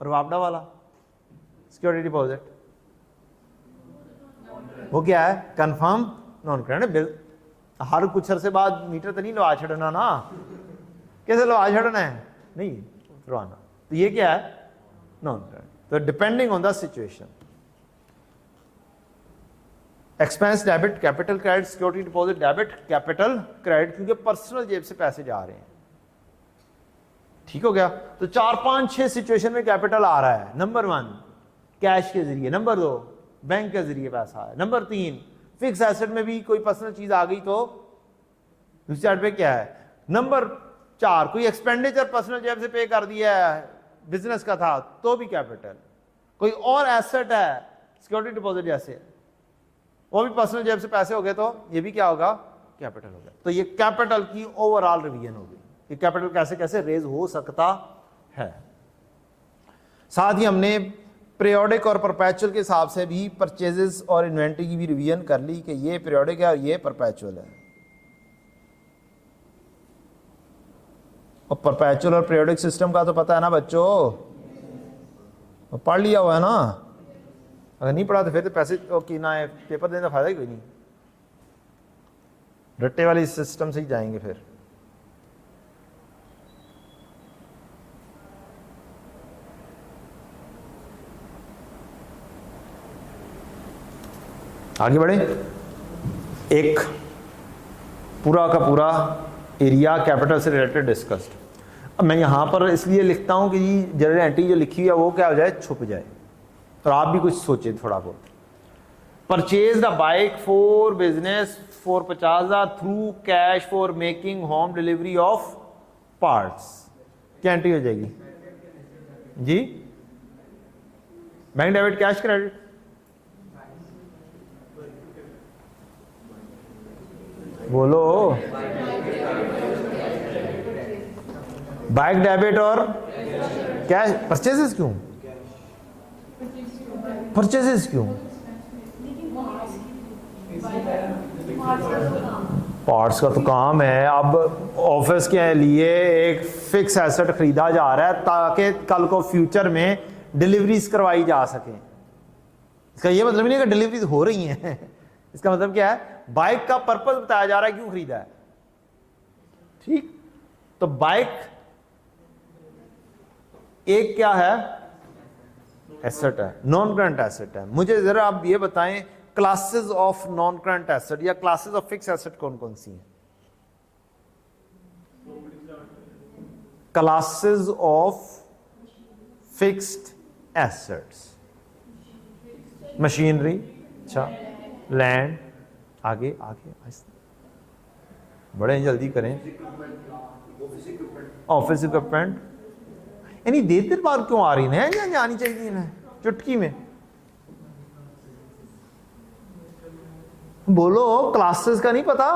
और वापडा वाला सिक्योरिटी डिपॉजिट, वो क्या है, कंफर्म नॉन करंट। बिल हर कुछ अरसे बाद मीटर तो नहीं लवा छड़ना ना, कैसे लवा छड़ना है, नहीं उतरवाना। तो ये क्या है, नॉन करंट। तो depending on the situation. Expense debit, capital credit, security deposit debit, capital credit, क्योंकि पर्सनल जेब से पैसे जा रहे हैं। ठीक हो गया। तो 4 5 6 सिचुएशन में कैपिटल आ रहा है। नंबर 1 कैश के जरिए, नंबर 2 बैंक के जरिए पैसा है, नंबर 3 फिक्स एसेट में भी कोई पर्सनल चीज आ गई तो दूसरी साइड पे क्या है, नंबर 4 कोई एक्सपेंडिचर पर्सनल जेब से पे कर दिया है, बिजनेस का था तो भी कैपिटल, कोई और एसेट है सिक्योरिटी डिपॉजिट जैसे वो भी पर्सनल जेब से पैसे हो गए तो ये भी क्या होगा, कैपिटल हो गया। तो ये कैपिटल की ओवरऑल रिवीजन होगी कि कैपिटल कैसे कैसे रेज हो सकता है। साथ ही हमने पीरियोडिक और परपेचुअल के हिसाब से भी परचेजेस और इन्वेंट्री की भी रिवीजन कर ली कि ये पीरियोडिक है और ये परपेचुअल है। और परपेचुअल और पीरियोडिक सिस्टम का तो पता है ना बच्चों, पढ़ लिया हुआ है ना। अगर नहीं पढ़ा तो फिर तो पैसे की ना है, पेपर देने का फायदा ही कोई नहीं। रट्टे वाली सिस्टम से ही जाएंगे फिर। आगे बढ़े। एक पूरा का पूरा एरिया कैपिटल से रिलेटेड डिस्कस्ड। अब मैं यहां पर इसलिए लिखता हूं कि जनरल एंट्री जो लिखी हुई है वो क्या हो जाए, छुप जाए, और आप भी कुछ सोचें थोड़ा बहुत। Purchase the bike for business for 50,000 through cash for making home delivery of parts, क्या एंट्री हो जाएगी जी? बैंक डेबिट, कैश क्रेडिट, बोलो। बाइक डेबिट और कैश, परचेजेस क्यों, परचेजेस क्यों? पार्ट्स का तो काम है। अब ऑफिस के लिए एक फिक्स एसेट खरीदा जा रहा है ताकि कल को फ्यूचर में डिलीवरीज करवाई जा सके। इसका ये मतलब नहीं है कि डिलीवरीज हो रही हैं। इसका मतलब क्या है, बाइक का पर्पस बताया जा रहा है क्यों खरीदा है। ठीक, तो बाइक एक क्या है, एसेट है, नॉन करंट एसेट है। मुझे जरा आप ये बताएं classes of non current asset या क्लासेस ऑफ फिक्स एसेट कौन कौन सी हैं? Classes of fixed assets, machinery, अच्छा, लैंड, आगे आगे बड़े जल्दी करें, ऑफिस इक्विपमेंट। यानी देर देर बार क्यों आ रही है, या आनी चाहिए ना चुटकी में? बोलो, क्लासेस का नहीं पता?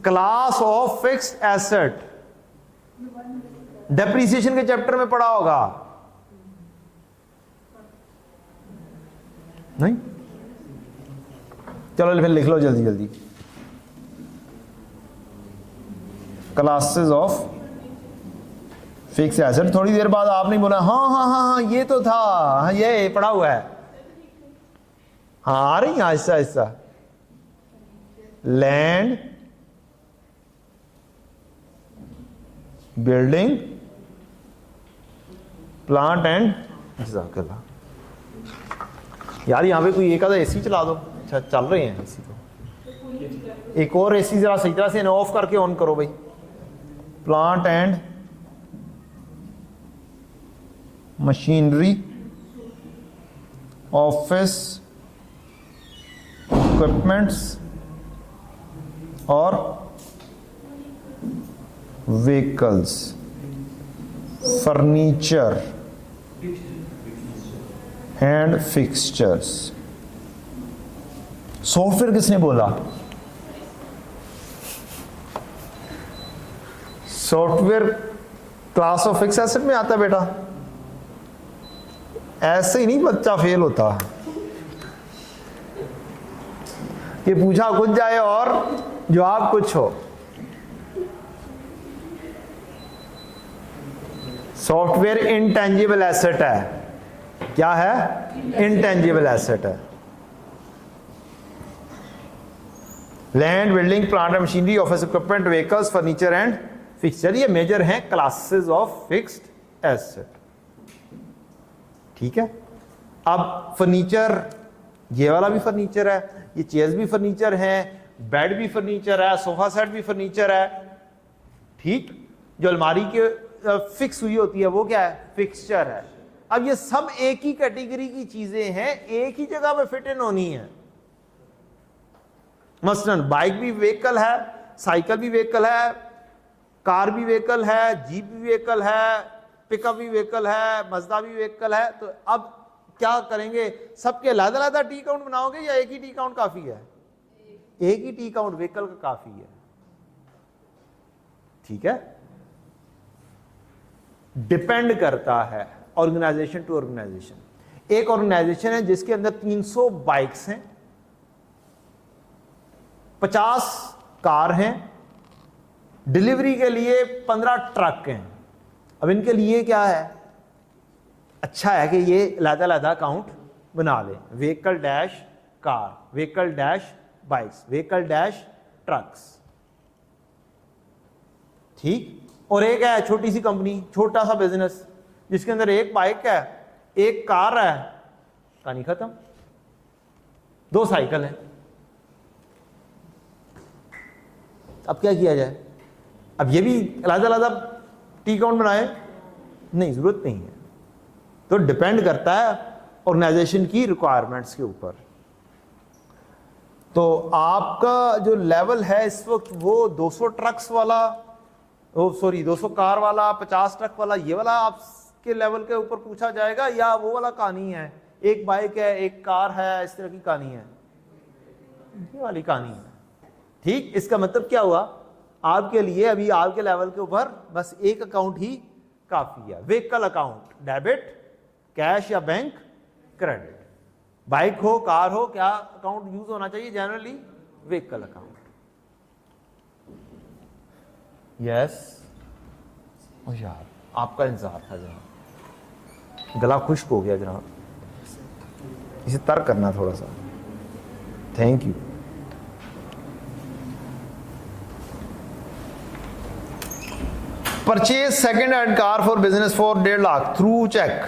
Class of fixed asset depreciation के चैप्टर में पढ़ा होगा, नहीं? चलो फिर लिख लो जल्दी जल्दी। Classes of fix asset. थोड़ी देर बाद आपने बोला हाँ हाँ हाँ हाँ ये तो था, हाँ ये पढ़ा हुआ है। हाँ आ रही है Aahista Aahista. Land, building, plant and, जज़ाकल्लाह। यार यहां पे कोई एक आधा एसी चला दो। अच्छा चल रहे हैं एसी तो, एक और एसी जरा सही तरह से ऑफ करके ऑन करो भाई। Plant and machinery, office equipments और vehicles, furniture and fixtures. Software किसने बोला? Software class of fix asset में आता बेटा। ऐसे ही नहीं बच्चा फेल होता कि पूछा कुछ जाए और जवाब कुछ हो। सॉफ्टवेयर इनटेंजिबल एसेट है। क्या है? इनटेंजिबल एसेट है। Land, building, plant and machinery, office equipment, vehicles, furniture and fixture, ये मेजर हैं क्लासेस ऑफ फिक्स्ड एसेट। ठीक है। अब फर्नीचर ये वाला भी फर्नीचर है, ये चेयर्स भी फर्नीचर हैं, बेड भी फर्नीचर है, सोफा सेट भी फर्नीचर है। ठीक, जो अलमारी के फिक्स हुई होती है वो क्या है, फिक्सचर है। अब ये सब एक ही कैटेगरी की चीजें हैं, एक ही जगह पे फिट इन होनी है। मसलन बाइक भी व्हीकल है, साइकिल भी व्हीकल है, कार भी व्हीकल है, जीप भी व्हीकल है, पिकअप भी व्हीकल है, मजदा भी व्हीकल है। तो अब क्या करेंगे, सबके अलग-अलग टी काउंट बनाओगे या एक ही टी काउंट काफी है? एक ही टी काउंट व्हीकल का काफी है। ठीक है, डिपेंड करता है ऑर्गेनाइजेशन टू ऑर्गेनाइजेशन। एक ऑर्गेनाइजेशन है जिसके अंदर 300 बाइक्स हैं, 50 कार हैं, डिलीवरी के लिए 15 ट्रक हैं। अब इनके लिए क्या है, अच्छा है कि ये अलग-अलग अकाउंट बना लें, vehicle dash car, vehicle dash bikes, vehicle dash trucks. ठीक, और एक है छोटी सी कंपनी, छोटा सा बिजनेस जिसके अंदर एक बाइक है, एक कार है, कहानी खत्म, 2 साइकिल है। अब क्या किया जाए, अब ये भी अलग-अलग टी काउंट बनाए? नहीं, जरूरत नहीं है। तो डिपेंड करता है ऑर्गेनाइजेशन की रिक्वायरमेंट्स के ऊपर। तो आपका जो लेवल है इस वक्त वो 200 ट्रक्स वाला, 200 कार वाला, 50 ट्रक वाला, ये वाला आपके लेवल के ऊपर पूछा जाएगा, या वो वाला कहानी है, एक बाइक है, एक कार है, इस तरह की कहानी है, ये वाली कहानी है। ठीक, इसका मतलब क्या हुआ, आपके लिए अभी आपके लेवल के ऊपर बस एक अकाउंट ही काफी है, व्हीकल अकाउंट, डेबिट, कैश या बैंक, क्रेडिट। बाइक हो, कार हो, क्या अकाउंट यूज होना चाहिए जनरली? Vehicle account. यस, यार आपका इंतजार था जनाब, गला खुश्क हो गया जनाब, इसे तर्क करना थोड़ा सा। Thank you. Purchase second hand car for business for 1.5 lakh through cheque.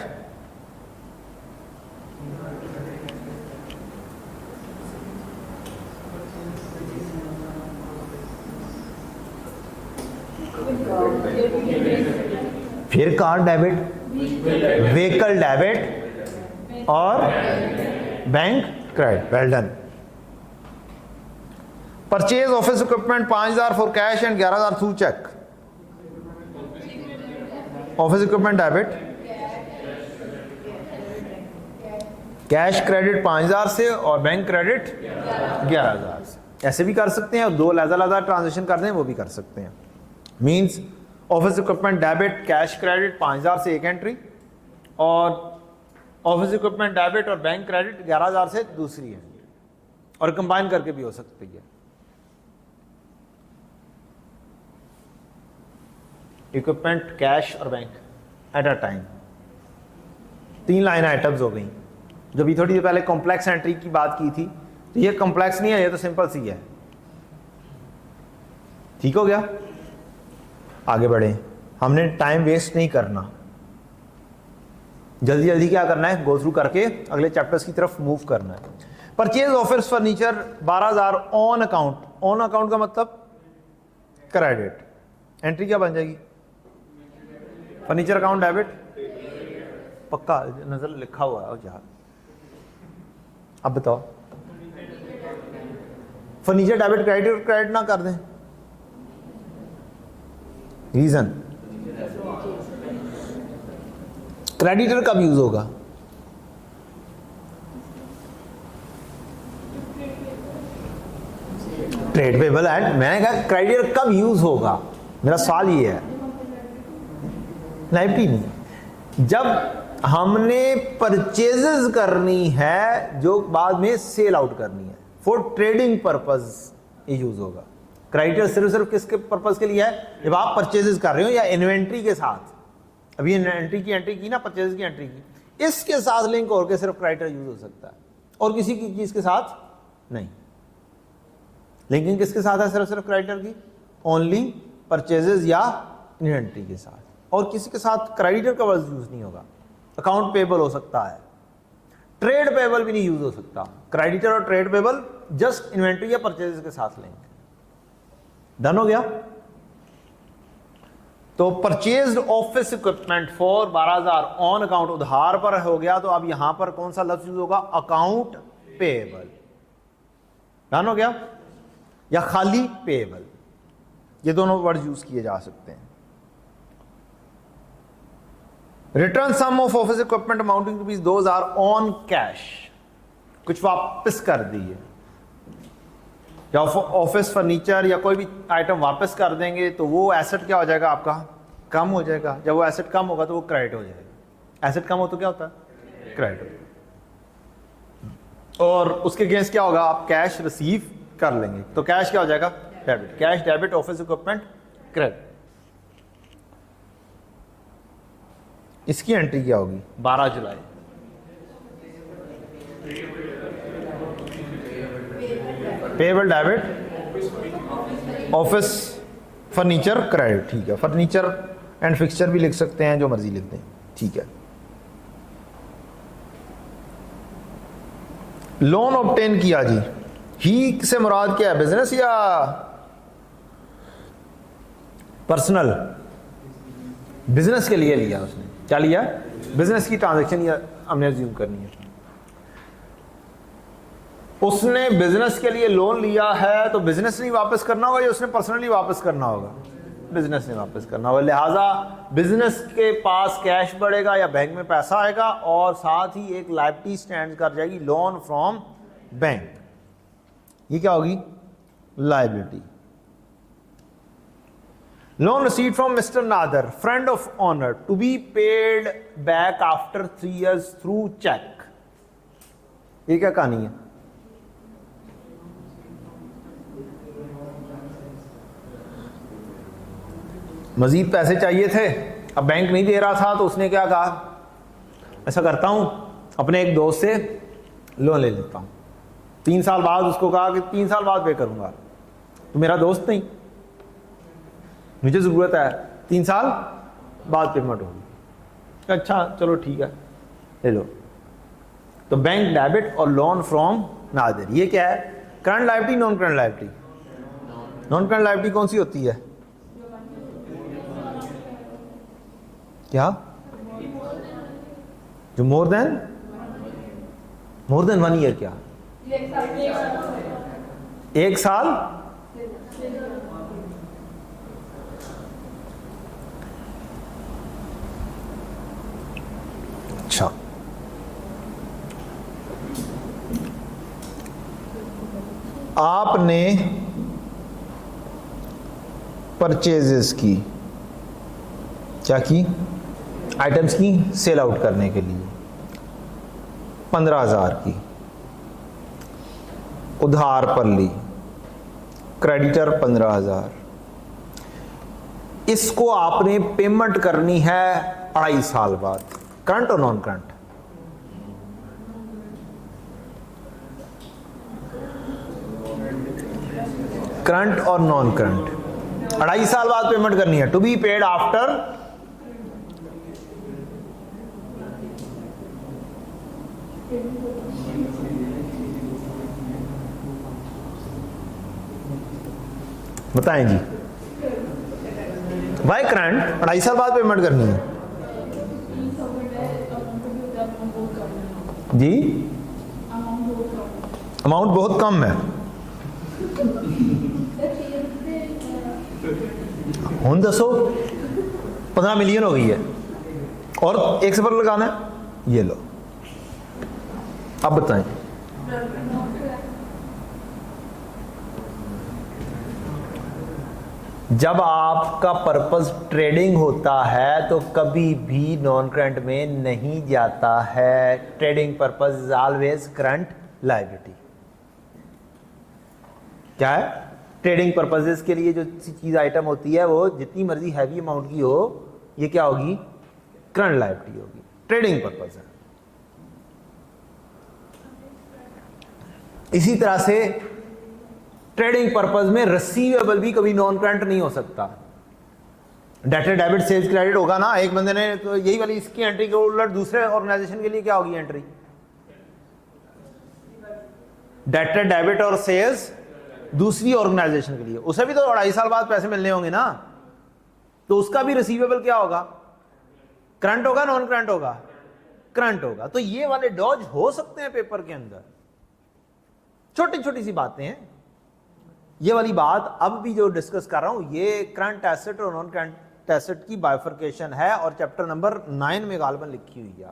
फिर कार डेबिट, व्हीकल डेबिट और bank credit. Well done. Purchase office equipment 5,000 for cash and 11,000 through cheque. Office equipment debit, cash credit 5,000 से और bank credit 11,000 से। ऐसे भी कर सकते हैं, और 2 अलग-अलग ट्रांजेक्शन कर दें वो भी कर सकते हैं। Means office equipment debit, cash credit 5,000 से एक एंट्री, और ऑफिस इक्विपमेंट डेबिट और बैंक क्रेडिट 11,000 से दूसरी एंट्री, और कंबाइन करके भी हो सकती है। इक्विपमेंट, कैश और bank at a time. 3 line items हो गई। जो भी थोड़ी देर पहले कॉम्प्लेक्स एंट्री की बात की थी, तो ये कॉम्प्लेक्स नहीं है, ये तो सिंपल सी है। ठीक हो गया, आगे बढ़े, हमने टाइम वेस्ट नहीं करना, जल्दी जल्दी क्या करना है, गो थ्रू करके अगले चैप्टर्स की तरफ मूव करना है। Purchase office furniture 12,000 on account. On account का मतलब क्रेडिट। एंट्री क्या बन जाएगी? फर्नीचर अकाउंट डेबिट, पक्का नजर लिखा हुआ है जहां। अब बताओ, फर्नीचर डेबिट क्रेडिट, क्रेडिट ना कर दें, रीजन? क्रेडिटर कब यूज होगा? ट्रेड पेबल एंड, मैंने कहा क्रेडिटर कब यूज होगा, मेरा सवाल ये है। लाइबिलिटी नहीं, जब हमने परचेजेस करनी है जो बाद में सेल आउट करनी है, फॉर ट्रेडिंग पर्पज ये यूज होगा। क्रेडिटर सिर्फ किसके पर्पज के लिए है? जब आप परचेजेस कर रहे हो या इन्वेंट्री के साथ, अभी इन्वेंट्री की एंट्री की ना, परचेज की एंट्री की, इसके साथ लिंक होकर सिर्फ क्रेडिटर यूज हो सकता है, और किसी की चीज के साथ नहीं। लिंकिंग किसके साथ है? सिर्फ क्रेडिटर की, ओनली परचेजेस या इन्वेंट्री के साथ, और किसी के साथ क्रेडिटर का वर्ड यूज नहीं होगा। अकाउंट पेबल हो सकता है, ट्रेड पेबल भी नहीं यूज हो सकता। क्रेडिटर और ट्रेड पेबल जस्ट इन्वेंट्री या परचेज के साथ लेंगे। डन हो गया। तो purchased office equipment for 12,000 on account, उधार पर हो गया, तो अब यहां पर कौन सा लफ्ज यूज होगा? Account payable. डन हो गया। या खाली पेबल, ये दोनों वर्ड यूज किए जा सकते हैं। Return some of office equipment amounting to 2,000 on cash, कुछ वापस कर दिए, या ऑफिस फर्नीचर या कोई भी आइटम वापस कर देंगे तो वो एसेट क्या हो जाएगा? आपका कम हो जाएगा। जब वो एसेट कम होगा तो वो क्रेडिट हो जाएगा। एसेट कम हो तो क्या होता है? क्रेडिट। और उसके अगेंस्ट क्या होगा? आप कैश रिसीव कर लेंगे, तो कैश क्या हो जाएगा? Debit. Cash debit, office equipment credit. इसकी एंट्री क्या होगी? 12 जुलाई। Payable debit, office furniture credit. ठीक है, फर्नीचर एंड फिक्सचर भी लिख सकते हैं, जो मर्जी लिख दें। ठीक है। लोन ऑब्टेन किया जी, ही से मुराद क्या है? बिजनेस या पर्सनल? बिजनेस के लिए लिया उसने। क्या लिया? बिजनेस की ट्रांजैक्शन या हमने अज्यूम करनी है। उसने बिजनेस के लिए लोन लिया है, तो बिजनेस नहीं वापस करना होगा या उसने पर्सनली वापस करना होगा? बिजनेस ने वापस करना होगा। लिहाजा बिजनेस के पास कैश बढ़ेगा या बैंक में पैसा आएगा, और साथ ही एक लायबिलिटी स्टैंड कर जाएगी, लोन फ्रॉम बैंक। ये क्या होगी? Liability. Loan received from mister Nadar, friend of owner, to be paid back after 3 years through cheque. ये क्या कहानी है? मजीद पैसे चाहिए थे, अब बैंक नहीं दे रहा था, तो उसने क्या कहा? ऐसा करता हूं, अपने एक दोस्त से लोन ले लेता हूं। 3 साल बाद उसको कहा कि 3 साल बाद पे करूंगा। तो मेरा दोस्त नहीं, मुझे ज़रूरत है, 3 साल बाद पेमेंट होगी। अच्छा चलो ठीक है, ले लो। तो बैंक डेबिट और लोन फ्रॉम नादिर, ये क्या है? Current liability, non current liability? Non current liability कौन सी होती है? क्या? जो मोर देन 1 ईयर। क्या? 1 साल? अच्छा, आपने परचेजेस की, क्या की? आइटम्स की सेल आउट करने के लिए 15,000 की, उधार पर ली, क्रेडिटर 15,000। इसको आपने पेमेंट करनी है 2.5 साल बाद। करंट और नॉन करंट? करंट और नॉन करंट। 2.5 साल बाद पेमेंट करनी है। टू बी पेड आफ्टर बताएं जी। वाई करंट 2.5 साल बाद पेमेंट करनी है जी। अमाउंट बहुत कम है। हुन दसो 15 मिलियन हो गई है और 1 से पर लगाना है। ये लो, अब बताएं। जब आपका पर्पस ट्रेडिंग होता है तो कभी भी नॉन करंट में नहीं जाता है। Trading purpose is always current liability. क्या है? ट्रेडिंग पर्पसेस के लिए जो चीज आइटम होती है वो जितनी मर्जी हैवी अमाउंट की हो, ये क्या होगी? करंट लायबिलिटी होगी। ट्रेडिंग पर्पस है। इसी तरह से ट्रेडिंग पर्पस में रिसीवेबल भी कभी नॉन करंट नहीं हो सकता। डेटर डेबिट सेल्स क्रेडिट होगा ना। एक बंदे ने तो यही वाली इसकी एंट्री के उलट दूसरे ऑर्गेनाइजेशन के लिए क्या होगी एंट्री? डेटर डेबिट और सेल्स दूसरी ऑर्गेनाइजेशन के लिए, उसे भी तो 2.5 साल बाद पैसे मिलने होंगे ना, तो उसका भी रिसीवेबल क्या होगा, करंट होगा नॉन करंट होगा, करंट होगा। तो ये वाले डॉज हो सकते हैं पेपर के अंदर, छोटी छोटी सी बातें हैं। ये वाली बात अब भी जो डिस्कस कर रहा हूं ये करंट एसेट और नॉन करंट एसेट की बाइफर्केशन है और चैप्टर नंबर 9 में गालबन लिखी हुई है,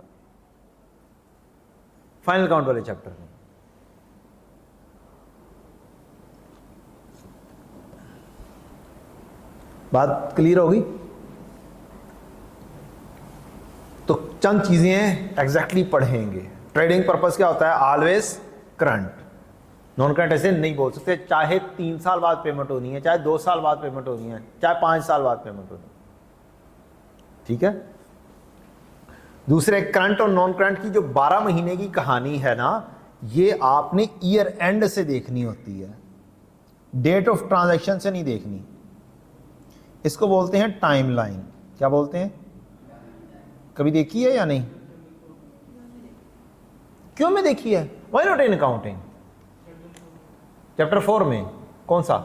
फाइनल अकाउंट वाले चैप्टर में। बात क्लियर होगी? तो चंद चीजें एग्जैक्टली पढ़ेंगे। ट्रेडिंग पर्पस क्या होता है, ऑलवेज करंट, नॉन करंट ऐसे नहीं बोल सकते, चाहे 3 साल बाद पेमेंट होनी है, चाहे 2 साल बाद पेमेंट होनी है, चाहे 5 साल बाद पेमेंट होनी है, ठीक है। दूसरे करंट और नॉन करंट की जो 12 महीने की कहानी है ना, ये आपने ईयर एंड से देखनी होती है, डेट ऑफ ट्रांजैक्शन से नहीं देखनी। इसको बोलते हैं टाइमलाइन। क्या बोलते हैं, कभी देखी है या नहीं? क्यों में देखी है? Why not in accounting? Chapter 4 में कौन सा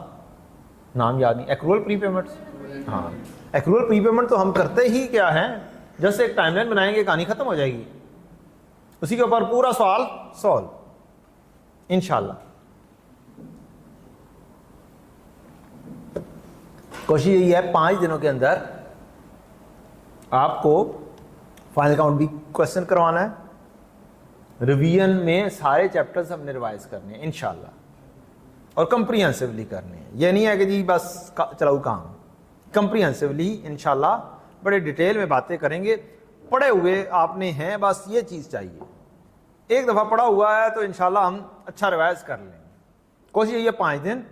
नाम याद नहीं, एक्रूअल प्रीपेमेंट्स। हाँ, एक्रूअल प्रीपेमेंट तो हम करते ही क्या है, जस्ट एक टाइमलाइन बनाएंगे, कहानी खत्म हो जाएगी, उसी के ऊपर पूरा सवाल सॉल्व इंशाल्लाह। कोशिश यही है 5 दिनों के अंदर आपको फाइनल अकाउंट भी क्वेश्चन करवाना है, रिवीजन में सारे चैप्टर्स हमने रिवाइज करने हैं इंशाल्लाह, और कंप्रीहेंसिवली करने हैं। ये नहीं है कि जी बस चलाऊ काम, कंप्रीहेंसिवली इंशाल्लाह बड़े डिटेल में बातें करेंगे। पढ़े हुए आपने हैं, बस ये चीज़ चाहिए, एक दफ़ा पढ़ा हुआ है तो इंशाल्लाह हम अच्छा रिवाइज कर लेंगे। कोशिश यही है 5 दिन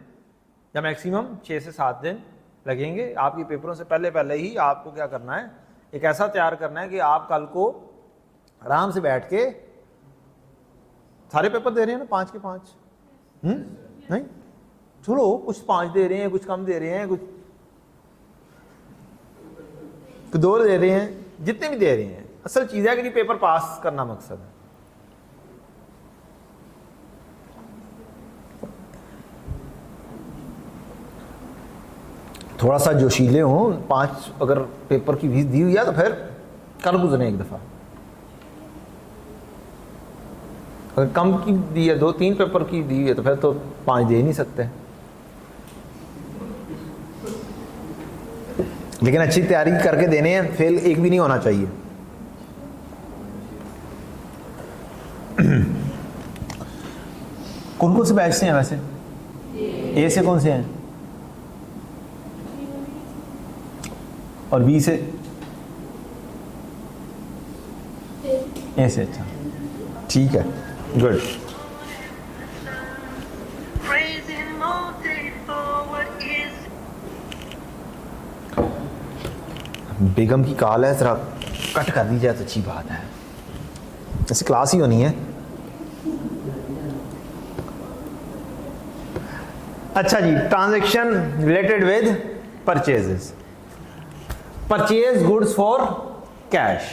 या मैक्सिमम 6 से 7 दिन लगेंगे। आपके पेपरों से पहले पहले ही आपको क्या करना है, एक ऐसा तैयार करना है कि आप कल को आराम से बैठ के, सारे पेपर दे रहे हैं ना 5 के 5, नहीं चलो कुछ 5 दे रहे हैं, कुछ कम दे रहे हैं, कुछ 2 दे रहे हैं, जितने भी दे रहे हैं, असल चीज़ है कि पेपर पास करना मकसद है। थोड़ा सा जोशीले हों, 5 अगर पेपर की फीस दी हुई है तो फिर कर गुजरें एक दफ़ा। अगर कम की दी है, 2-3 पेपर की दी है, तो फिर तो 5 दे नहीं सकते। लेकिन अच्छी तैयारी करके देने हैं, फेल एक भी नहीं होना चाहिए। कौन कौन से बैच से हैं वैसे? ए से कौन से हैं और बी से? ए से, अच्छा ठीक है, गुड। बेगम की कॉल है, जरा कट कर दी जाए तो अच्छी बात है, ऐसी क्लास ही होनी है। अच्छा जी, transaction related with purchases. Purchase goods for cash,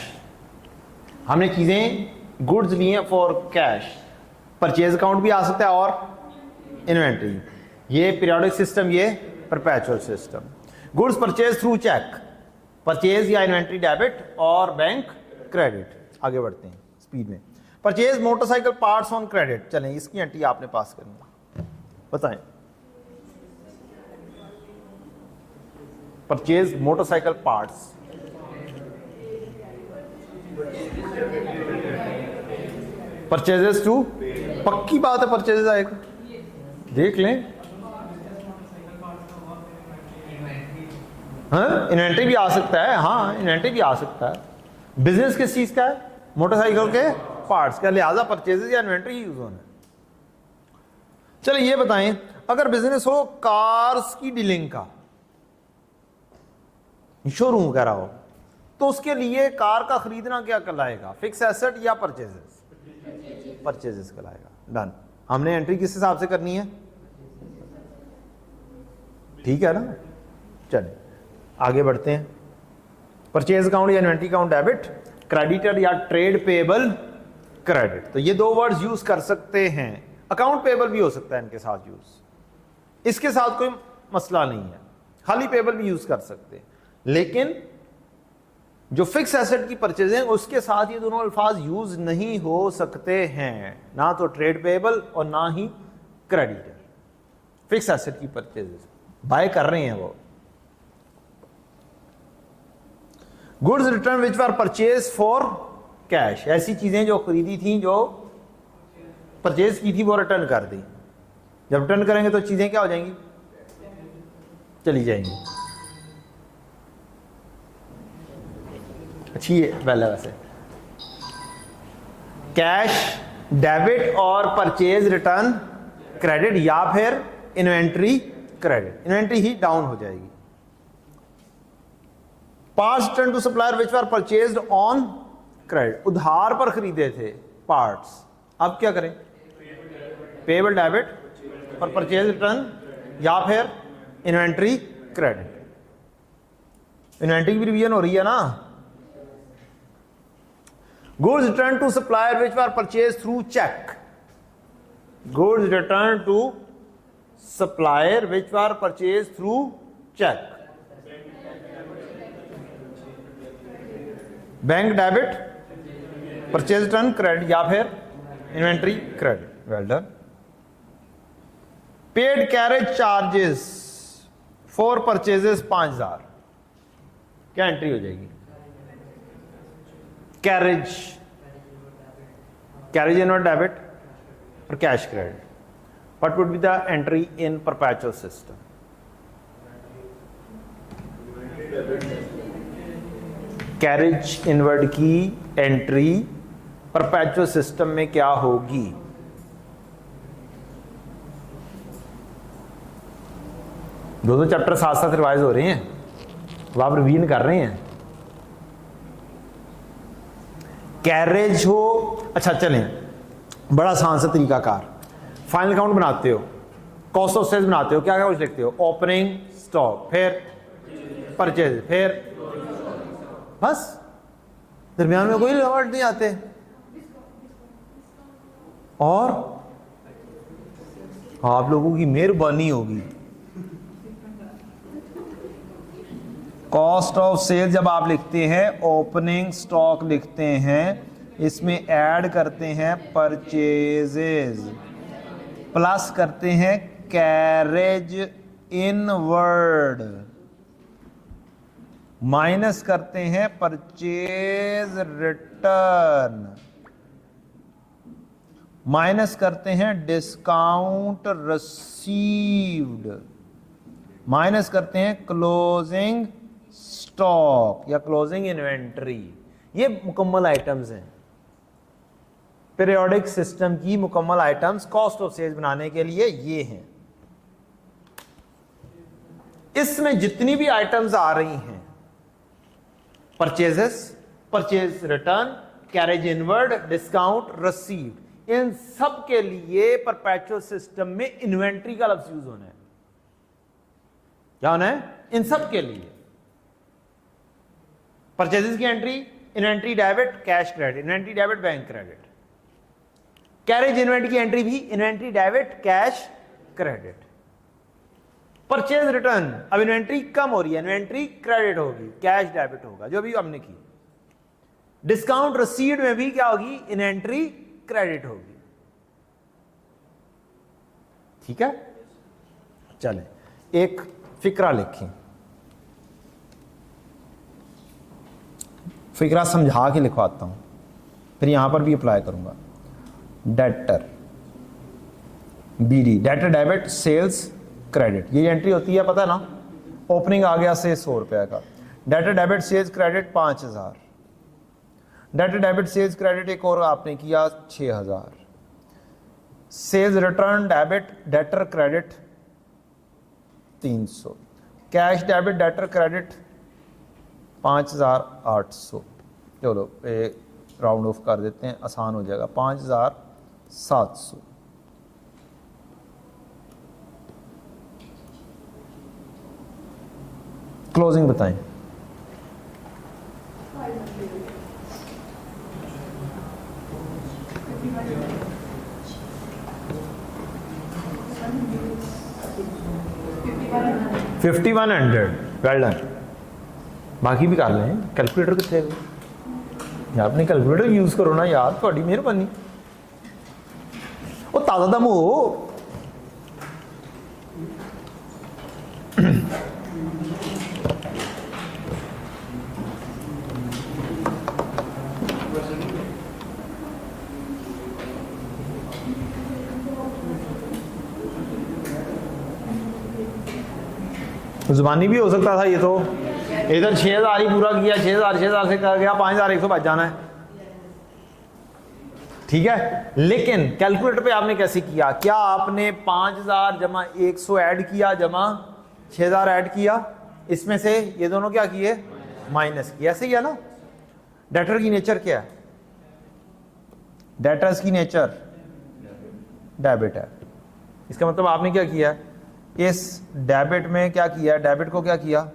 हमने चीजें गुड्स ली हैं फॉर कैश। परचेज अकाउंट भी आ सकता है और इन्वेंट्री, ये पीरियोडिक सिस्टम, ये perpetual system. Goods purchase through cheque, purchase या इन्वेंट्री डेबिट और बैंक क्रेडिट। आगे बढ़ते हैं स्पीड में। Purchase motorcycle parts on credit, चलें इसकी एंट्री आपने पास करनी है, बताएं। Purchase motorcycle parts, purchases to, पक्की बात है परचेजेस आएगा, देख लें। हाँ, इन्वेंट्री भी आ सकता है, हाँ इन्वेंट्री भी आ सकता है। बिजनेस किस चीज का है? मोटरसाइकिल के पार्ट्स का, लिहाजा परचेजेस या इन्वेंट्री यूज होना है। चलिए ये बताएं, अगर बिजनेस हो कार्स की डीलिंग का, शोरूम वगैरह हो, तो उसके लिए कार का खरीदना क्या कहलाएगा, फिक्स एसेट या परचेजेस? परचेजेस कहलाएगा। डन। हमने एंट्री किस हिसाब से करनी है, ठीक है ना। चलिए आगे बढ़ते हैं। परचेज अकाउंट या इन्वेंट्री अकाउंट डेबिट, क्रेडिटर या ट्रेड पेबल क्रेडिट। तो ये 2 वर्ड्स यूज कर सकते हैं, अकाउंट पेबल भी हो सकता है इनके साथ यूज, इसके साथ कोई मसला नहीं है, खाली पेबल भी यूज कर सकते हैं। लेकिन जो फिक्स एसेट की परचेज है उसके साथ ये दोनों अल्फाज यूज नहीं हो सकते हैं, ना तो ट्रेड पेबल और ना ही क्रेडिटर। फिक्स एसेट की परचेज बाय कर रहे हैं वो। Goods return which are purchase for cash, ऐसी चीजें जो खरीदी थी, जो परचेज की थी, वो रिटर्न कर दी। जब रिटर्न करेंगे तो चीजें क्या हो जाएंगी, चली जाएंगी। अच्छी है पहले वैसे। कैश डेबिट और परचेज रिटर्न क्रेडिट, या फिर इन्वेंट्री क्रेडिट, इन्वेंट्री ही डाउन हो जाएगी। Parts return to supplier which are purchased on credit, उधार पर खरीदे थे पार्ट्स, अब क्या करें, पेबल डेबिट और परचेज रिटर्न, या फिर इन्वेंट्री क्रेडिट। इन्वेंट्री की रिवीजन हो रही है ना। Goods return to supplier which are purchase through cheque, goods return to supplier which are purchase through cheque, bank debit, purchase return credit, या फिर inventory credit. Well done. Paid carriage charges for purchases 5000, क्या entry हो जाएगी, carriage, carriage inward debit और cash credit. What would be the entry in perpetual system, carriage inward की entry perpetual system में क्या होगी, दो चैप्टर साथ साथ रिवाइज हो रहे हैं, वो आप रिवीजन कर रहे हैं। कैरेज हो, अच्छा चलें, बड़ा आसान सा तरीकाकार, फाइनल अकाउंट बनाते हो, कॉस्ट ऑफ सेल्स बनाते हो, क्या क्या कुछ लिखते हो, ओपनिंग स्टॉक, फिर परचेज, फिर बस, दरमियान में कोई वर्ड नहीं आते। और आप लोगों की मेहरबानी होगी, कॉस्ट ऑफ सेल जब आप लिखते हैं, ओपनिंग स्टॉक लिखते हैं, इसमें ऐड करते हैं परचेजेज, प्लस करते हैं कैरेज इनवर्ड, माइनस करते हैं परचेज रिटर्न, माइनस करते हैं डिस्काउंट रिसीव्ड, माइनस करते हैं क्लोजिंग स्टॉक या क्लोजिंग इन्वेंट्री। ये मुकम्मल आइटम्स हैं, पीरियोडिक सिस्टम की मुकम्मल आइटम्स कॉस्ट ऑफ सेल्स बनाने के लिए ये हैं। इसमें जितनी भी आइटम्स आ रही हैं, purchases, purchase return, carriage inward, discount received, इन सब के लिए परपेचुअल सिस्टम में इन्वेंट्री का लफ्ज यूज होना है। क्या होना है, इन सब के लिए। परचेजेस की entry, inventory debit, cash credit, inventory debit, bank credit. Carriage inventory की एंट्री भी inventory debit, cash credit. Purchase return, अब इन्वेंट्री कम हो रही है, इन्वेंट्री क्रेडिट होगी, कैश डेबिट होगा, जो भी हमने की। डिस्काउंट रिसीव्ड में भी क्या होगी, इन्वेंट्री क्रेडिट होगी। ठीक है, चलें एक फिक्रा लिखें, फिक्रा समझा के लिखवाता हूं, फिर यहां पर भी अप्लाई करूंगा। Debtor, BD, debtor debit sales credit, ये एंट्री होती है, पता है ना। ओपनिंग आ गया से 100 रुपया का, debtor debit sales credit 5000, debtor debit sales credit एक और आपने किया 6000, sales return debit debtor credit 300, cash debit debtor credit 5800, चलो राउंड ऑफ कर देते हैं, आसान हो जाएगा, 5700। क्लोजिंग बताएं। 5100, वेल डन। बाकी भी कर लें। कैलकुलेटर कितने यार, अपने कैलकुलेटर यूज करो ना यार, थोड़ी मेहरबानी। वो ताज़ा दम हो। जुबानी भी हो सकता था ये तो। इधर 6000 ही पूरा किया, 6000 से कर गया 5100 बच जाना है, ठीक है। लेकिन कैलकुलेटर पे आपने कैसे किया? क्या आपने 5000 जमा 100 ऐड किया, जमा 6000 ऐड किया, इसमें से ये दोनों क्या किए? माइनस किया। ऐसे ही है ना। डेटर की नेचर क्या है? डेटर्स की नेचर डेबिट है। इसका मतलब आपने क्या किया? इस डेबिट में क्या किया? डेबिट को क्या किया?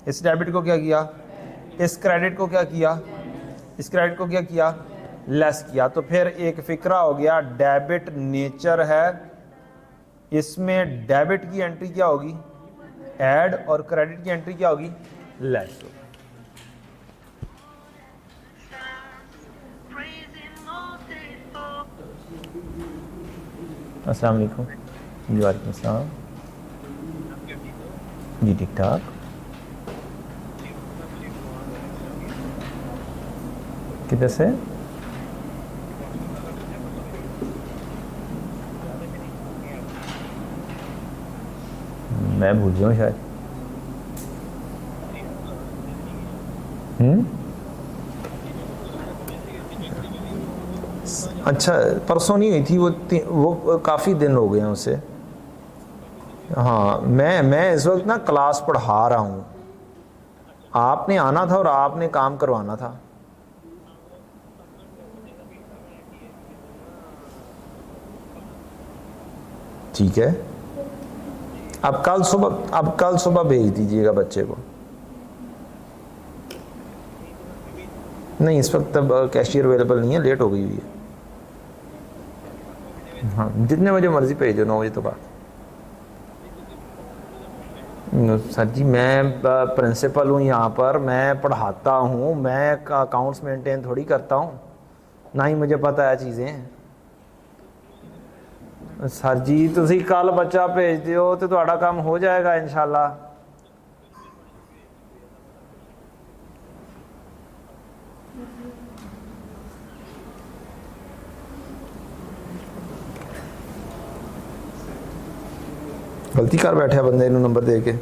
इस डेबिट को क्या किया? इस क्रेडिट को क्या किया? इस क्रेडिट को क्या किया? लेस किया। तो फिर एक फिक्रा हो गया, डेबिट नेचर है, इसमें डेबिट की एंट्री क्या होगी? ऐड, और क्रेडिट की एंट्री क्या होगी? लेस। अस्सलाम वालेकुम। जी वालेकुम अस्सलाम। जी ठीक ठाक। किधर से? मैं भूल गया हूँ शायद। अच्छा, परसों नहीं हुई थी वो काफ़ी दिन हो गए हैं उसे। हाँ, मैं इस वक्त ना क्लास पढ़ा रहा हूँ। आपने आना था और आपने काम करवाना था। ठीक है, अब कल सुबह भेज दीजिएगा बच्चे को। नहीं, इस वक्त तब कैशियर अवेलेबल नहीं है, लेट हो गई हुई है। हाँ, जितने बजे मर्जी भेज दो, 9 बजे तो बाद। सर जी, मैं प्रिंसिपल हूँ यहाँ पर, मैं पढ़ाता हूँ, मैं अकाउंट्स मेंटेन थोड़ी करता हूँ, ना ही मुझे पता है चीज़ें। सर जी, तुसी कल बच्चा भेज दियो तो तुम्हारा काम हो जाएगा इंशाल्लाह। गलती कर बैठा बंदे नूं नंबर दे के।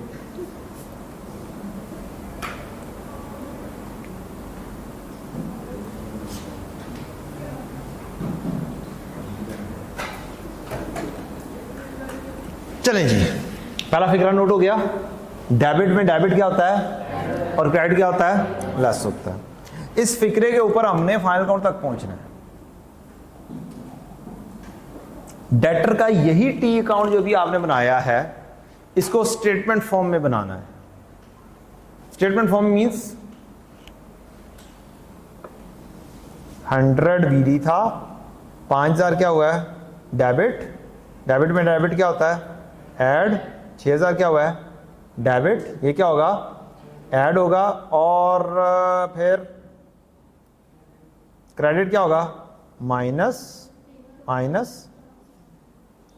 चलें जी, पहला फिक्रा नोट हो गया। डेबिट में डेबिट क्या होता है और क्रेडिट क्या होता है? लेस होता है। इस फिक्रे के ऊपर हमने फाइनल काउंट तक पहुंचना है। डेटर का यही टी अकाउंट जो भी आपने बनाया है, इसको स्टेटमेंट फॉर्म में बनाना है। स्टेटमेंट फॉर्म मींस 100 बीडी था, 5000 क्या हुआ है? डेबिट। डेबिट में डेबिट क्या होता है? ऐड। 6000 क्या हुआ है? डेबिट। ये क्या होगा? ऐड होगा। और फिर क्रेडिट क्या होगा? माइनस। माइनस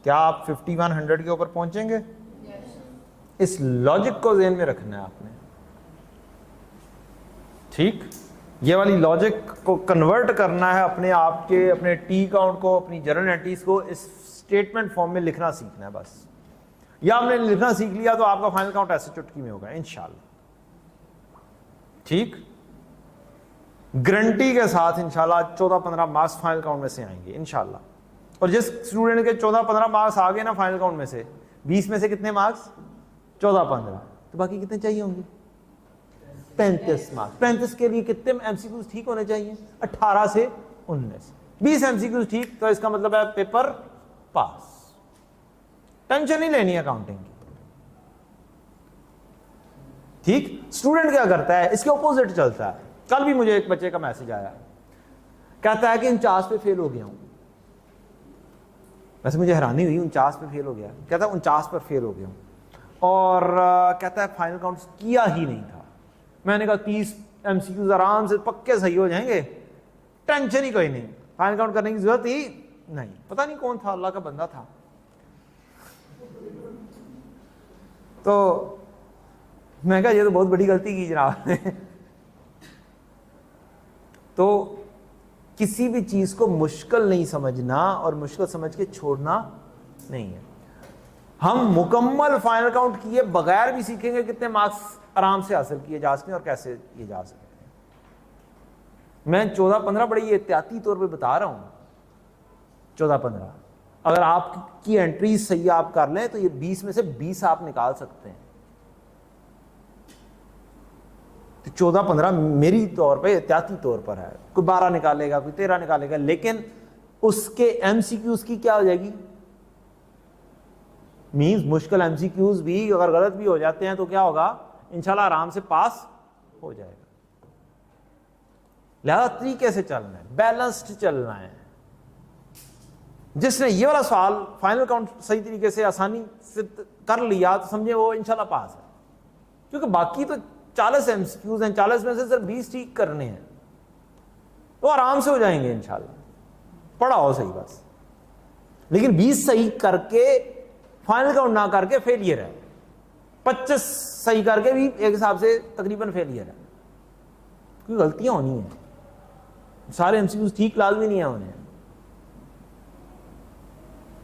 क्या आप 5100 के ऊपर पहुंचेंगे? इस लॉजिक को ज़हन में रखना है आपने, ठीक। ये वाली लॉजिक को कन्वर्ट करना है अपने आप के, अपने टी काउंट को, अपनी जर्नल एंट्रीज को इस स्टेटमेंट फॉर्म में लिखना सीखना है बस। या आपने लिखना सीख लिया तो आपका फाइनल काउंट ऐसे चुटकी में होगा इंशाल्लाह, ठीक। गारंटी के साथ इंशाल्लाह 14-15 मार्क्स फाइनल काउंट में से आएंगे इंशाल्लाह। और जिस स्टूडेंट के 14-15 मार्क्स आ गए ना फाइनल काउंट में से, 20 में से कितने मार्क्स? 14-15, तो बाकी कितने चाहिए होंगे? 35 मार्क्स। 35 के लिए कितने एमसीक्यूज ठीक होने चाहिए? 18 से 19। 20 एमसीक्यूज ठीक, तो इसका मतलब है पेपर पास। टेंशन नहीं लेनी अकाउंटिंग की, ठीक। स्टूडेंट क्या करता है? इसके ऑपोजिट चलता है। कल भी मुझे एक बच्चे का मैसेज आया, कहता है कि 49 पे फेल हो गया हूं। वैसे मुझे हैरानी हुई, 49 पे फेल हो गया। कहता है 49 पर फेल हो गया हूं। और कहता है फाइनल काउंट किया ही नहीं था। मैंने कहा 30 MCQs आराम से पक्के सही हो जाएंगे, टेंशन ही कोई नहीं, फाइनल काउंट करने की जरूरत ही नहीं। पता नहीं कौन था, अल्लाह का बंदा था। तो मैं कहा ये तो बहुत बड़ी गलती की जनाब ने। तो किसी भी चीज को मुश्किल नहीं समझना और मुश्किल समझ के छोड़ना नहीं है। हम मुकम्मल फाइनल काउंट किए बगैर भी सीखेंगे कितने मार्क्स आराम से हासिल किए जा सकते हैं और कैसे किए जा सकते हैं। मैं 14-15 बड़ी एहतियाती तौर पे बता रहा हूं, 14-15। अगर आपकी एंट्री सही आप कर लें तो ये 20 में से 20 आप निकाल सकते हैं। तो 14-15 मेरी तौर पे एहतियाती तौर पर है। कोई 12 निकालेगा, कोई 13 निकालेगा, लेकिन उसके MCQs की क्या हो जाएगी, मींस मुश्किल MCQs भी अगर गलत भी हो जाते हैं तो क्या होगा, इंशाल्लाह आराम से पास हो जाएगा। लिहाजा तरीके से चलना है, बैलेंस्ड चलना है। जिसने ये वाला सवाल फाइनल काउंट सही तरीके से आसानी से कर लिया तो समझे वो इंशाल्लाह पास है, क्योंकि बाकी तो 40 MCQs हैं, 40 में से सिर्फ 20 ठीक करने हैं, तो आराम से हो जाएंगे इंशाल्लाह। पढ़ा हो सही बस, लेकिन 20 सही करके फाइनल काउंट ना करके फेलियर है, 25 सही करके भी एक हिसाब से तकरीबन फेलियर है। क्योंकि गलतियां होनी है, सारे MCQs ठीक लाजमी नहीं है होने।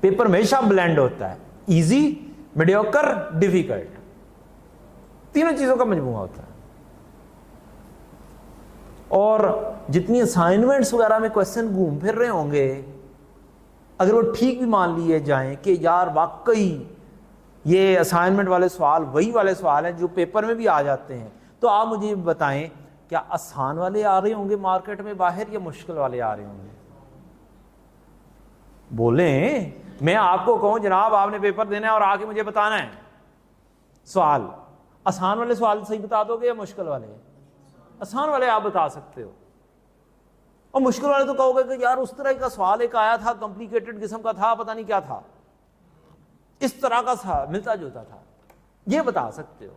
पेपर हमेशा ब्लेंड होता है, इजी, मीडियोकर, डिफिकल्ट, तीनों चीजों का मजमूआ होता है। और जितनी असाइनमेंट्स वगैरह में क्वेश्चन घूम फिर रहे होंगे, अगर वो ठीक भी मान लिए जाएं कि यार वाकई ये असाइनमेंट वाले सवाल वही वाले सवाल हैं जो पेपर में भी आ जाते हैं, तो आप मुझे बताएं क्या आसान वाले आ रहे होंगे मार्केट में बाहर या मुश्किल वाले आ रहे होंगे? बोलें। मैं आपको कहूं जनाब आपने पेपर देना है और आके मुझे बताना है सवाल, आसान वाले सवाल सही बता दोगे या मुश्किल वाले? आसान वाले आप बता सकते हो, और मुश्किल वाले तो कहोगे कि यार उस तरह का सवाल एक आया था, कॉम्प्लिकेटेड किस्म का था, पता नहीं क्या था, इस तरह का था, मिलता जुलता था, ये बता सकते हो।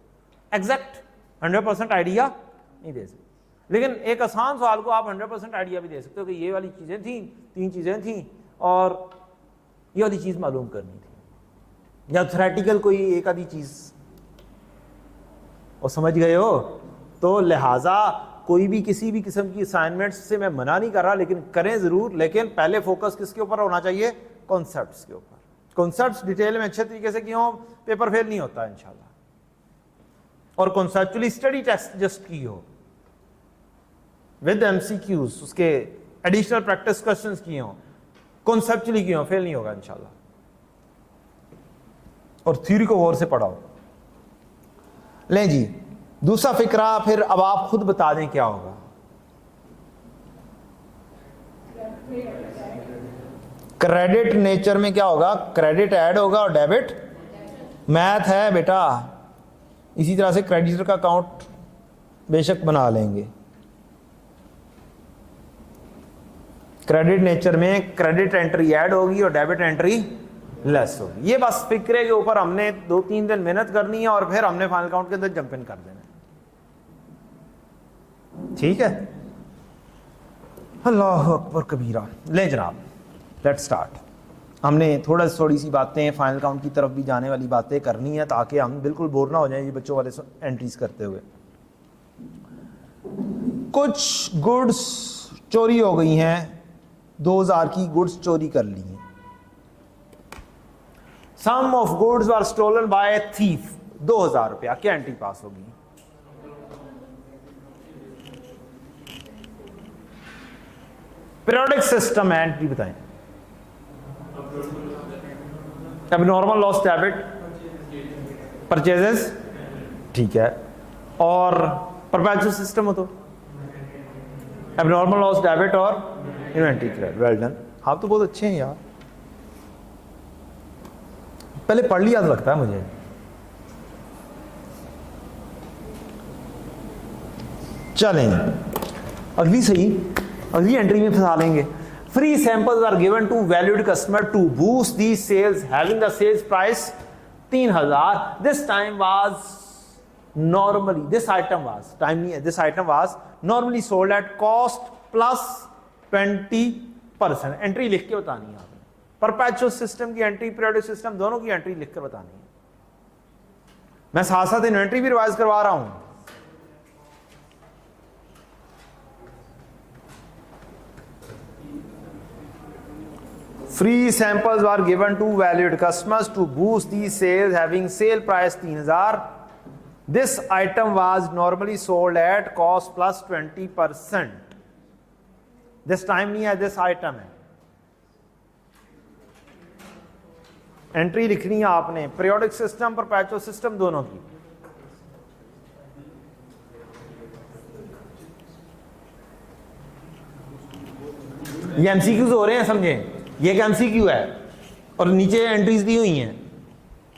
एग्जैक्ट 100% आइडिया नहीं दे सकते, लेकिन एक आसान सवाल को आप 100% आइडिया भी दे सकते हो कि ये वाली चीजें थी, 3 चीजें थी और ये वाली चीज मालूम करनी थी, या थ्योरेटिकल कोई एक आधी चीज और समझ गए हो। तो लिहाजा कोई भी किसी भी किस्म की असाइनमेंट्स से मैं मना नहीं कर रहा, लेकिन करें जरूर, लेकिन पहले फोकस किसके ऊपर होना चाहिए? कॉन्सेप्ट्स के ऊपर। कॉन्सेप्ट्स डिटेल में अच्छे तरीके से किए हो, पेपर फेल नहीं होता इंशाल्लाह। और कॉन्सेप्चुअली स्टडी टेस्ट जस्ट की हो विद MCQs, उसके एडिशनल प्रैक्टिस क्वेश्चंस किए हो, कॉन्सेप्चुअली किए हो, फेल नहीं होगा इंशाल्लाह। और थ्योरी को गौर से पढ़ाओ। लें जी, दूसरा फिक्रा फिर अब आप खुद बता दें क्या होगा। क्रेडिट नेचर में क्या होगा? क्रेडिट ऐड होगा और डेबिट मैथ है बेटा। इसी तरह से क्रेडिटर का अकाउंट बेशक बना लेंगे। क्रेडिट नेचर में क्रेडिट एंट्री ऐड होगी और डेबिट एंट्री लेस होगी। ये बस फिक्रे के ऊपर हमने 2-3 दिन मेहनत करनी है और फिर हमने फाइनल काउंट के अंदर जंप इन कर देना है। ठीक है, अल्लाह अकबर कबीरा। ले जनाब, लेट्स स्टार्ट। हमने थोड़ी सी बातें फाइनल काउंट की तरफ भी जाने वाली बातें करनी है ताकि हम बिल्कुल बोर ना हो जाए ये बच्चों वाले एंट्रीज करते हुए। कुछ गुड्स चोरी हो गई हैं, 2000 की गुड्स चोरी कर ली हैं। Some of goods are stolen by thief, 2000 रुपया, क्या एंट्री पास होगी? पीरियोडिक सिस्टम है, एंट्री बताएं। एबनॉर्मल लॉस डेबिट परचेजेस, ठीक है, और परपेचुअल सिस्टम हो तो एबनॉर्मल लॉस डेबिट और इन्वेंटरी क्रेडिट। वेल डन, आप तो बहुत अच्छे हैं यार, पहले पढ़ लिया तो लगता है मुझे। चलें अगली सही, अगली एंट्री में फंसा लेंगे। Free samples are given to valued customer to boost the sales having the sales price 3000. This time was normally, this item was, time नहीं है, this item was normally sold at cost plus 20%. Entry लिख के बतानी है आपने, perpetual system की entry, periodic system दोनों की एंट्री लिख कर बतानी है. मैं साथ साथ इन्वेंट्री भी रिवाइज करवा रहा हूं. Free samples were given to valued customers to boost the sales, having sale price 3000. This item was normally sold at cost plus 20%. This time नहीं है, this item है. एंट्री लिखनी है आपने पीरियोडिक सिस्टम, परपेचुअल सिस्टम दोनों की. ये MCQs हो रहे हैं, समझे. ये एक एमसीक्यू है और नीचे एंट्रीज दी हुई हैं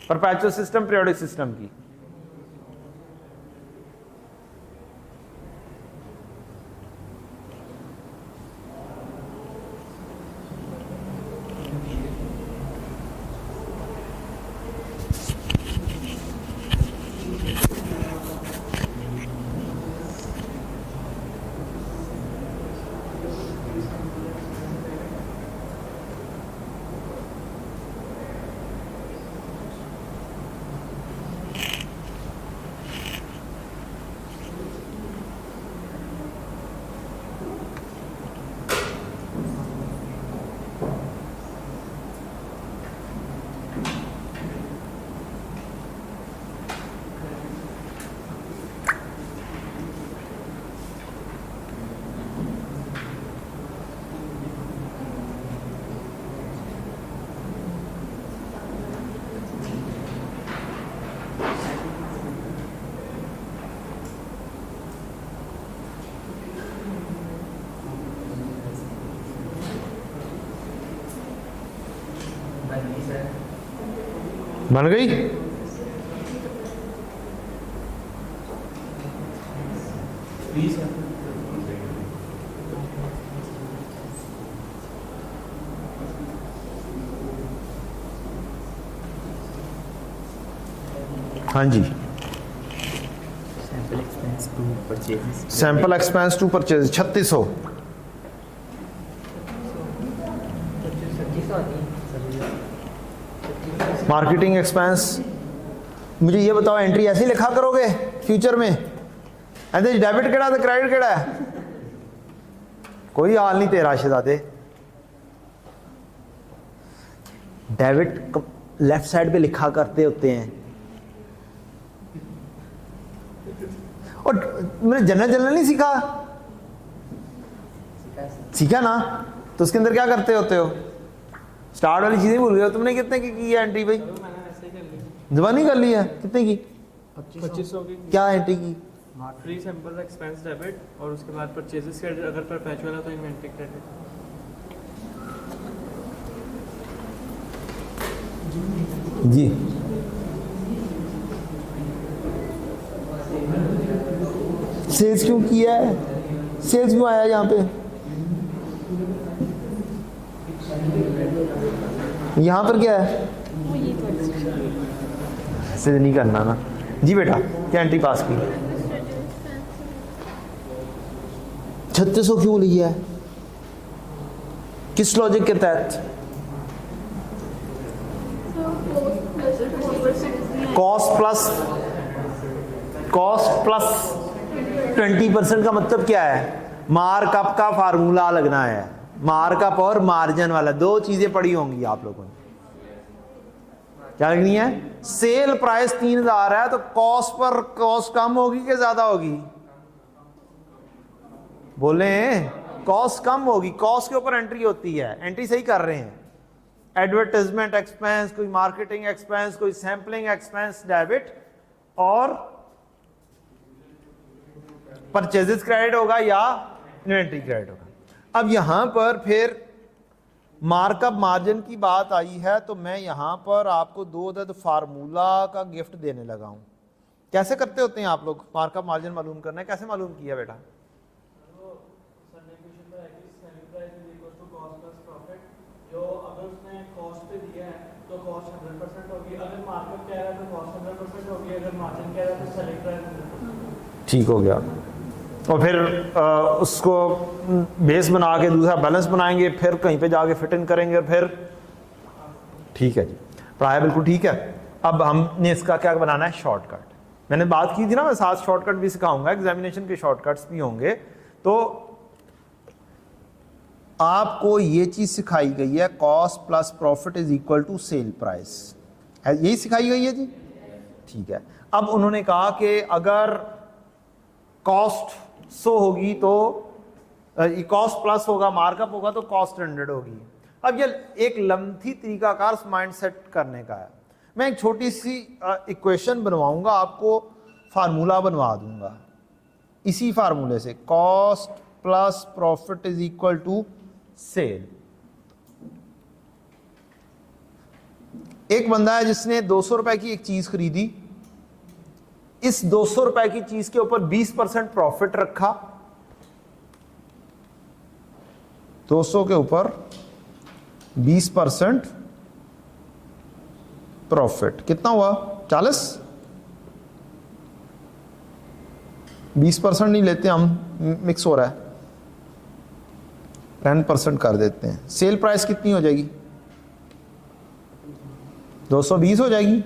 परपेचुअल सिस्टम, पीरियोडिक सिस्टम की. बन गई. हाँ जी. Sample expense to purchase. Sample expense to purchase 3600. Marketing expense, मुझे ये बताओ एंट्री ऐसे ही लिखा करोगे फ्यूचर में? एंड डेबिट केड़ा तो क्रेडिट केड़ा है? कोई हाल नहीं तेरा शहजादे. डेबिट लेफ्ट साइड पे लिखा करते होते हैं. और मैंने जनरल नहीं सीखा? सीखा ना, तो उसके अंदर क्या करते होते हो? स्टार्ट वाली चीजें भूल गए हो तुमने. कितने की है एंट्री भाई? जबानी कर ली है. कितने की? 2500 की. क्या एंट्री की? फ्री सैंपल एक्सपेंस डेबिट और उसके बाद परचेजेस क्रेडिट. अगर परपेचुअल है तो इन्वेंटरी क्रेडिट. जी सेल्स क्यों किया है? सेल्स क्यों आया यहाँ पे? यहाँ पर क्या है? ऐसे नहीं करना ना. जी बेटा, क्या एंट्री पास की? 3600 क्यों लिया है? किस लॉजिक के तहत? कॉस्ट प्लस 20% का मतलब क्या है? मार्कअप का फार्मूला लगना है. मार्कअप और मार्जिन वाला, दो चीजें पढ़ी होंगी आप लोगों ने. क्या लगनी है? सेल प्राइस 3000 है तो कॉस्ट पर कॉस्ट कम होगी कि ज्यादा होगी? बोले कॉस्ट कम होगी. कॉस्ट के ऊपर एंट्री होती है. एंट्री सही कर रहे हैं. एडवर्टाइजमेंट एक्सपेंस, कोई मार्केटिंग एक्सपेंस, कोई सैंपलिंग एक्सपेंस डेबिट, और परचेजेस क्रेडिट होगा या इन्वेंट्री क्रेडिट होगा. अब यहां पर फिर मार्कअप मार्जिन की बात आई है तो मैं यहां पर आपको 2 अदद फार्मूला का गिफ्ट देने लगा हूं. कैसे करते होते हैं आप लोग? मार्कअप मार्जिन मालूम करना है, कैसे मालूम किया बेटा? जो अगर उसने कॉस्ट पे दिया है तो कॉस्ट 100% होगी, अगर मार्केट कह रहा है तो कॉस्ट 100% होगी, अगर मार्जिन कह रहा है तो सेलिंग प्राइस 100%। ठीक हो गया। और फिर उसको बेस बना के दूसरा बैलेंस बनाएंगे, फिर कहीं पे जाके फिट इन करेंगे और फिर ठीक है जी, पढ़ाया बिल्कुल ठीक है। अब हमने इसका क्या बनाना है, शॉर्टकट। मैंने बात की थी ना, मैं 7 शॉर्टकट भी सिखाऊंगा, एग्जामिनेशन के शॉर्टकट्स भी होंगे। तो आपको ये चीज सिखाई गई है, cost plus profit is equal to sale price, यही सिखाई गई है जी, ठीक है। अब उन्होंने कहा कि अगर कॉस्ट 100 होगी तो कॉस्ट प्लस होगा, मार्कअप होगा तो कॉस्ट 100 होगी। अब ये एक लम्थी तरीकाकार माइंड सेट करने का है। मैं एक छोटी सी इक्वेशन बनवाऊंगा, आपको फार्मूला बनवा दूंगा इसी फार्मूले से, cost plus profit is equal to sale. एक बंदा है जिसने 200 रुपए की एक चीज खरीदी, इस 200 रुपए की चीज के ऊपर 20% प्रॉफिट रखा, 200 के ऊपर 20% प्रॉफिट, कितना हुआ 40, 20% नहीं लेते हम, मिक्स हो रहा है, 10% कर देते हैं। सेल प्राइस कितनी हो जाएगी, 220 हो जाएगी,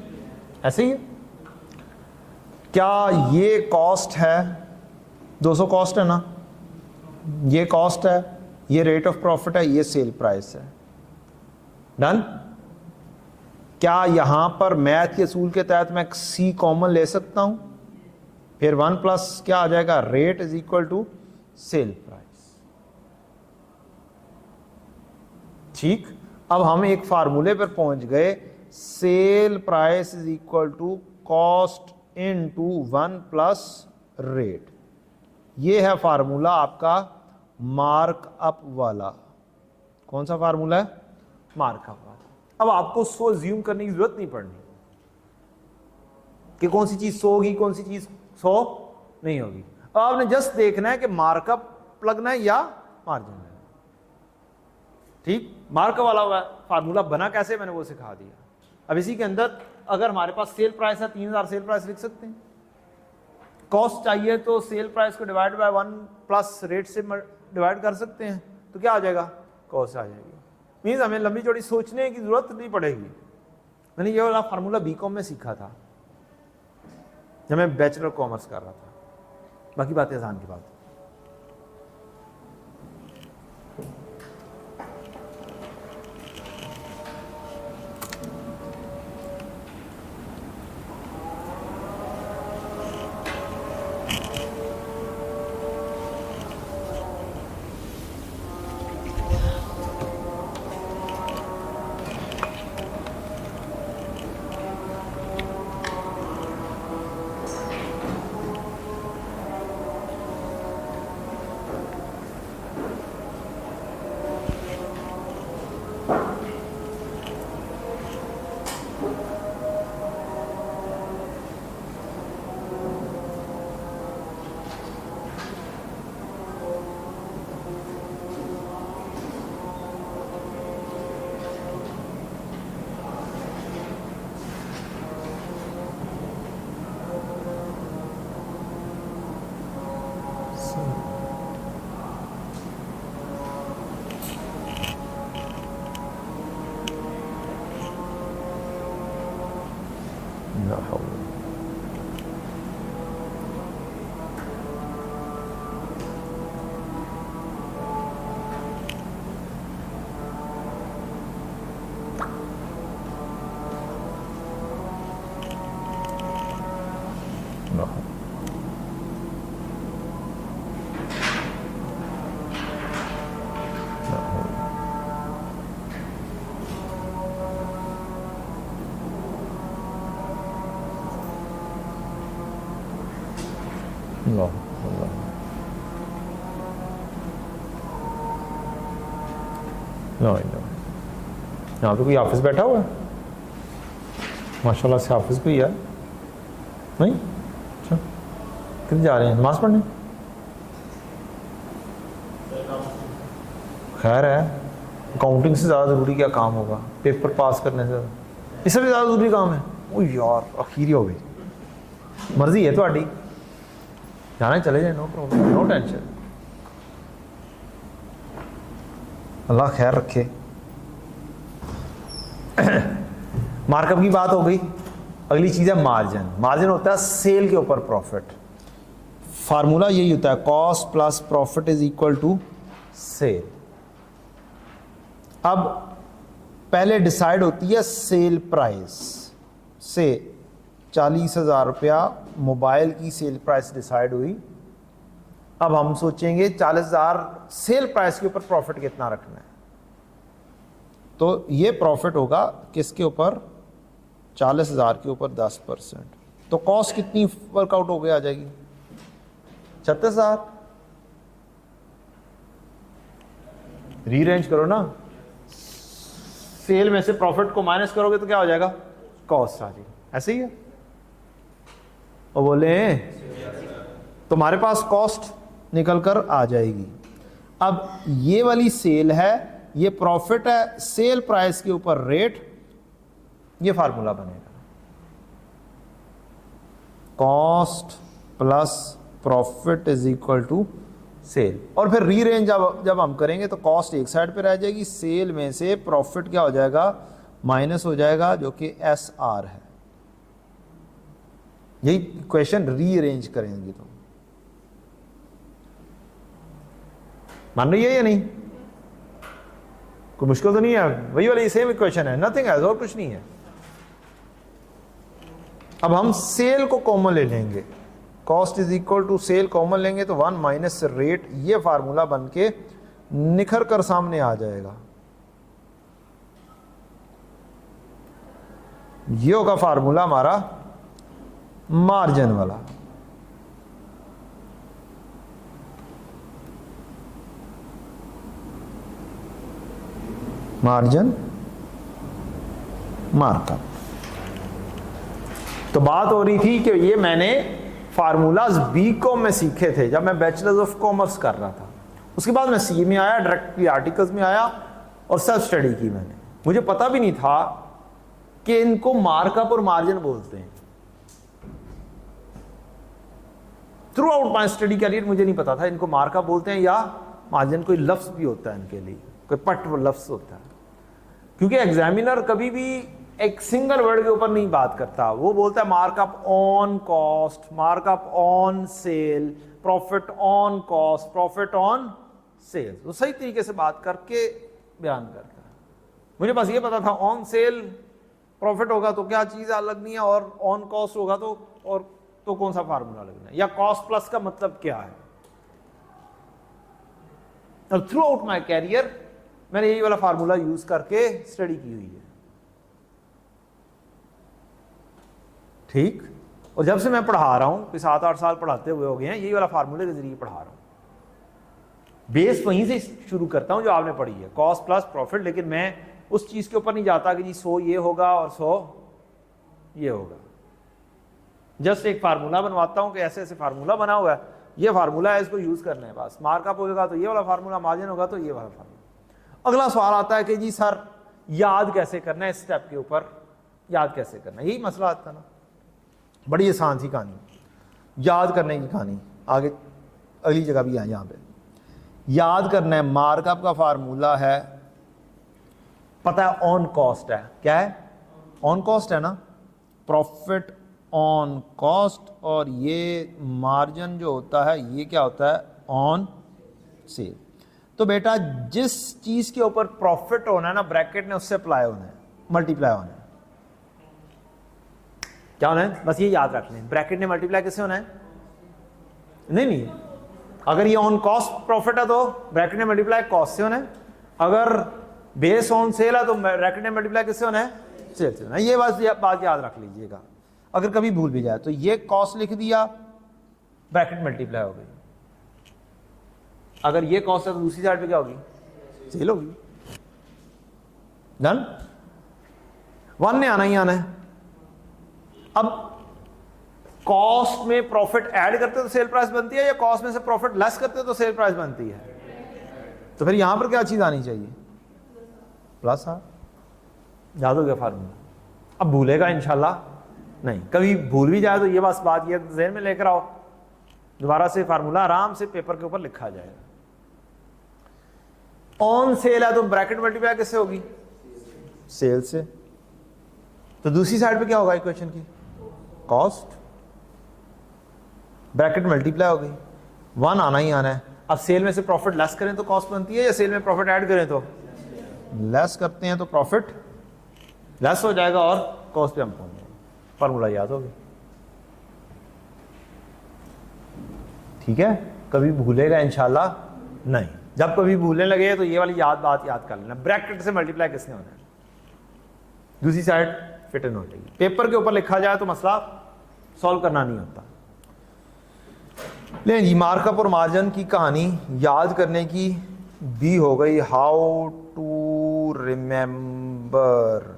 ऐसे ही। क्या ये कॉस्ट है, 200 कॉस्ट है ना, ये कॉस्ट है, ये रेट ऑफ प्रॉफिट है, ये सेल प्राइस है, डन। क्या यहां पर मैथ के असूल के तहत मैं सी कॉमन ले सकता हूं, फिर 1 प्लस क्या आ जाएगा, rate is equal to sale price, ठीक। अब हम एक फार्मूले पर पहुंच गए, sale price is equal to cost into 1 plus rate. ये है फार्मूला आपका मार्कअप वाला। कौन सा फार्मूला है, मार्कअप वाला। अब आपको सो ज्यूम करने की जरूरत नहीं पड़नी कि कौन सी चीज 100 होगी, कौन सी चीज 100 नहीं होगी। अब आपने जस्ट देखना है कि मार्कअप लगना है या मार्जिन लगना है, ठीक। मार्कअप वाला हुआ फार्मूला बना कैसे, मैंने वो सिखा दिया। अब इसी के अंदर अगर हमारे पास सेल प्राइस है 3000 सेल प्राइस लिख सकते हैं, कॉस्ट चाहिए तो सेल प्राइस को डिवाइड बाय 1 प्लस रेट से डिवाइड कर सकते हैं, तो क्या आ जाएगा, कॉस्ट आ जाएगी। मीन्स हमें लंबी चौड़ी सोचने की जरूरत नहीं पड़ेगी। मैंने ये वाला फार्मूला बीकॉम में सीखा था जब मैं बैचलर कॉमर्स कर रहा था, बाकी बातें आसान की बात। यहाँ पे कोई ऑफिस बैठा हुआ है, माशाल्लाह से ऑफिस भी है नहीं। अच्छा, किधर जा रहे हैं, नमाज पढ़ने? खैर है, अकाउंटिंग से ज़्यादा ज़रूरी क्या काम होगा पेपर पास करने से ज़्यादा? इससे भी ज़्यादा ज़रूरी काम है। ओ यार आखिरी हो गई, मर्जी है थोड़ी, जाना है चले जाए, नो प्रॉब्लम, नो टेंशन, अल्लाह खैर रखे। मार्कअप की बात हो गई। अगली चीज़ है मार्जिन। मार्जिन होता है सेल के ऊपर प्रॉफिट। फार्मूला यही होता है, cost plus profit is equal to sale. अब पहले डिसाइड होती है सेल प्राइस। से 40,000 रुपया मोबाइल की सेल प्राइस डिसाइड हुई। अब हम सोचेंगे 40,000 सेल प्राइस के ऊपर प्रॉफिट कितना रखना है। तो ये प्रॉफिट होगा किसके ऊपर, 40,000 के ऊपर 10%। तो कॉस्ट कितनी वर्कआउट हो गई आ जाएगी, 36,000। रीअरेंज करो ना, सेल में से प्रॉफिट को माइनस करोगे तो क्या हो जाएगा, कॉस्ट आ जाएगी। ऐसे ही है। और बोले तुम्हारे पास कॉस्ट निकल कर आ जाएगी। अब ये वाली सेल है, ये प्रॉफिट है, सेल प्राइस के ऊपर रेट, ये फार्मूला बनेगा cost plus profit is equal to sale. और फिर रीरेंज जब हम करेंगे तो कॉस्ट एक साइड पे रह जाएगी, सेल में से प्रॉफिट क्या हो जाएगा, माइनस हो जाएगा, जो कि एस आर है। यही इक्वेशन रीअरेंज करेंगे तो मान रही है या नहीं, कोई मुश्किल तो नहीं है, वही वाली सेम इक्वेशन है, नथिंग है, और कुछ नहीं है। अब हम सेल को कॉमन ले लेंगे, cost is equal to sale common लेंगे तो 1 माइनस रेट, ये फार्मूला बन के निखर कर सामने आ जाएगा। ये होगा फार्मूला हमारा मार्जिन वाला। Margin markup. तो बात हो रही थी कि ये मैंने फार्मूलाज बीकॉम में सीखे थे जब मैं बैचलर्स ऑफ कॉमर्स कर रहा था। उसके बाद मैं सी में आया, डायरेक्टली आर्टिकल्स में आया और सेल्फ स्टडी की मैंने। मुझे पता भी नहीं था कि इनको मार्कअप और मार्जिन बोलते हैं। Throughout my study career मुझे नहीं पता था इनको मार्कअप बोलते हैं या मार्जिन कोई लफ्ज भी होता है इनके लिए, कोई पट लफ्ज होता है। क्योंकि एग्जामिनर कभी भी एक सिंगल वर्ड के ऊपर नहीं बात करता, वो बोलता है markup on cost, markup on sale, profit on cost, profit on sale. वो सही तरीके से बात करके बयान करता है। मुझे बस ये पता था ऑन सेल प्रॉफिट होगा तो क्या चीज लगनी है, और ऑन कॉस्ट होगा तो कौन सा फार्मूला लगना है, या कॉस्ट प्लस का मतलब क्या है। और थ्रू आउट माई कैरियर मैंने यही वाला फार्मूला यूज करके स्टडी की हुई है। ठीक। और जब से मैं पढ़ा रहा हूं, 7-8 साल पढ़ाते हुए हो गए हैं, यही वाला फार्मूले के जरिए पढ़ा रहा हूं। बेस वहीं से शुरू करता हूं जो आपने पढ़ी है, कॉस्ट प्लस प्रॉफिट। लेकिन मैं उस चीज के ऊपर नहीं जाता कि जी 100 ये होगा और 100 ये होगा। जस्ट एक फार्मूला बनवाता हूं कि ऐसे ऐसे फार्मूला बना हुआ है, ये फार्मूला है, इसको यूज करना है बस। मार्कअप होगा तो ये वाला फार्मूला, मार्जिन होगा तो ये वाला फार्मूला। अगला सवाल आता है कि जी सर याद कैसे करना है, इस स्टेप के ऊपर याद कैसे करना है, यही मसला आता है ना। बड़ी आसान सी कहानी, याद करने की कहानी आगे अगली जगह भी है। यहाँ पे याद करना है, मार्कअप का फार्मूला है, पता है ऑन कॉस्ट है, क्या है ऑन कॉस्ट है ना, प्रॉफिट ऑन कॉस्ट। और ये मार्जिन जो होता है ये क्या होता है, ऑन सेल। तो बेटा जिस चीज के ऊपर प्रॉफिट होना है ना, ब्रैकेट ने उससे अप्लाई होना है, मल्टीप्लाई होना है। क्या होना है, बस ये याद रख लें, ब्रैकेट ने मल्टीप्लाई किससे होना है, नहीं, अगर ये ऑन कॉस्ट प्रॉफिट है तो ब्रैकेट ने मल्टीप्लाई कॉस्ट से होना है। अगर बेस ऑन सेल है तो ब्रैकेट ने मल्टीप्लाई किससे होना है, सेल से होना है। ये बात याद रख लीजिएगा, अगर कभी भूल भी जाए तो ये कॉस्ट लिख दिया, ब्रैकेट मल्टीप्लाई हो गई। अगर ये कॉस्ट है तो दूसरी साइड पे क्या होगी, सेल होगी। डन। 1 ने आना ही आना है। अब कॉस्ट में प्रॉफिट ऐड करते तो सेल प्राइस बनती है, या कॉस्ट में से प्रॉफिट लेस करते तो सेल प्राइस बनती है। तो फिर यहां पर क्या चीज आनी चाहिए, प्लस आर। याद हो गया फार्मूला? अब भूलेगा इंशाल्लाह नहीं, कभी भूल भी जाए तो ये बस बात ये ज़हन में लेकर आओ, दोबारा से फार्मूला आराम से पेपर के ऊपर लिखा जाएगा। ऑन सेल है तो ब्रैकेट मल्टीप्लाई किससे होगी? सेल से। तो दूसरी साइड पे क्या होगा इक्वेशन की? कॉस्ट, ब्रैकेट मल्टीप्लाई हो गई, 1 आना ही आना है। अब सेल में से प्रॉफिट लेस करें तो कॉस्ट बनती है, या सेल में प्रॉफिट ऐड करें तो? लेस करते हैं तो प्रॉफिट लेस हो जाएगा और कॉस्ट पे हम पहुंच जाएंगे। फार्मूला याद होगी? ठीक है, कभी भूलेगा इंशाल्लाह नहीं। जब कभी भूलने लगे तो ये वाली बात याद कर लेना, ब्रैकेट से मल्टीप्लाई किसने होना है, दूसरी साइड फिट इन हो जाएगी। पेपर के ऊपर लिखा जाए तो मसला सॉल्व करना नहीं होता। लेकिन जी मार्कअप और मार्जिन की कहानी याद करने की भी हो गई। हाउ टू रिमेंबर,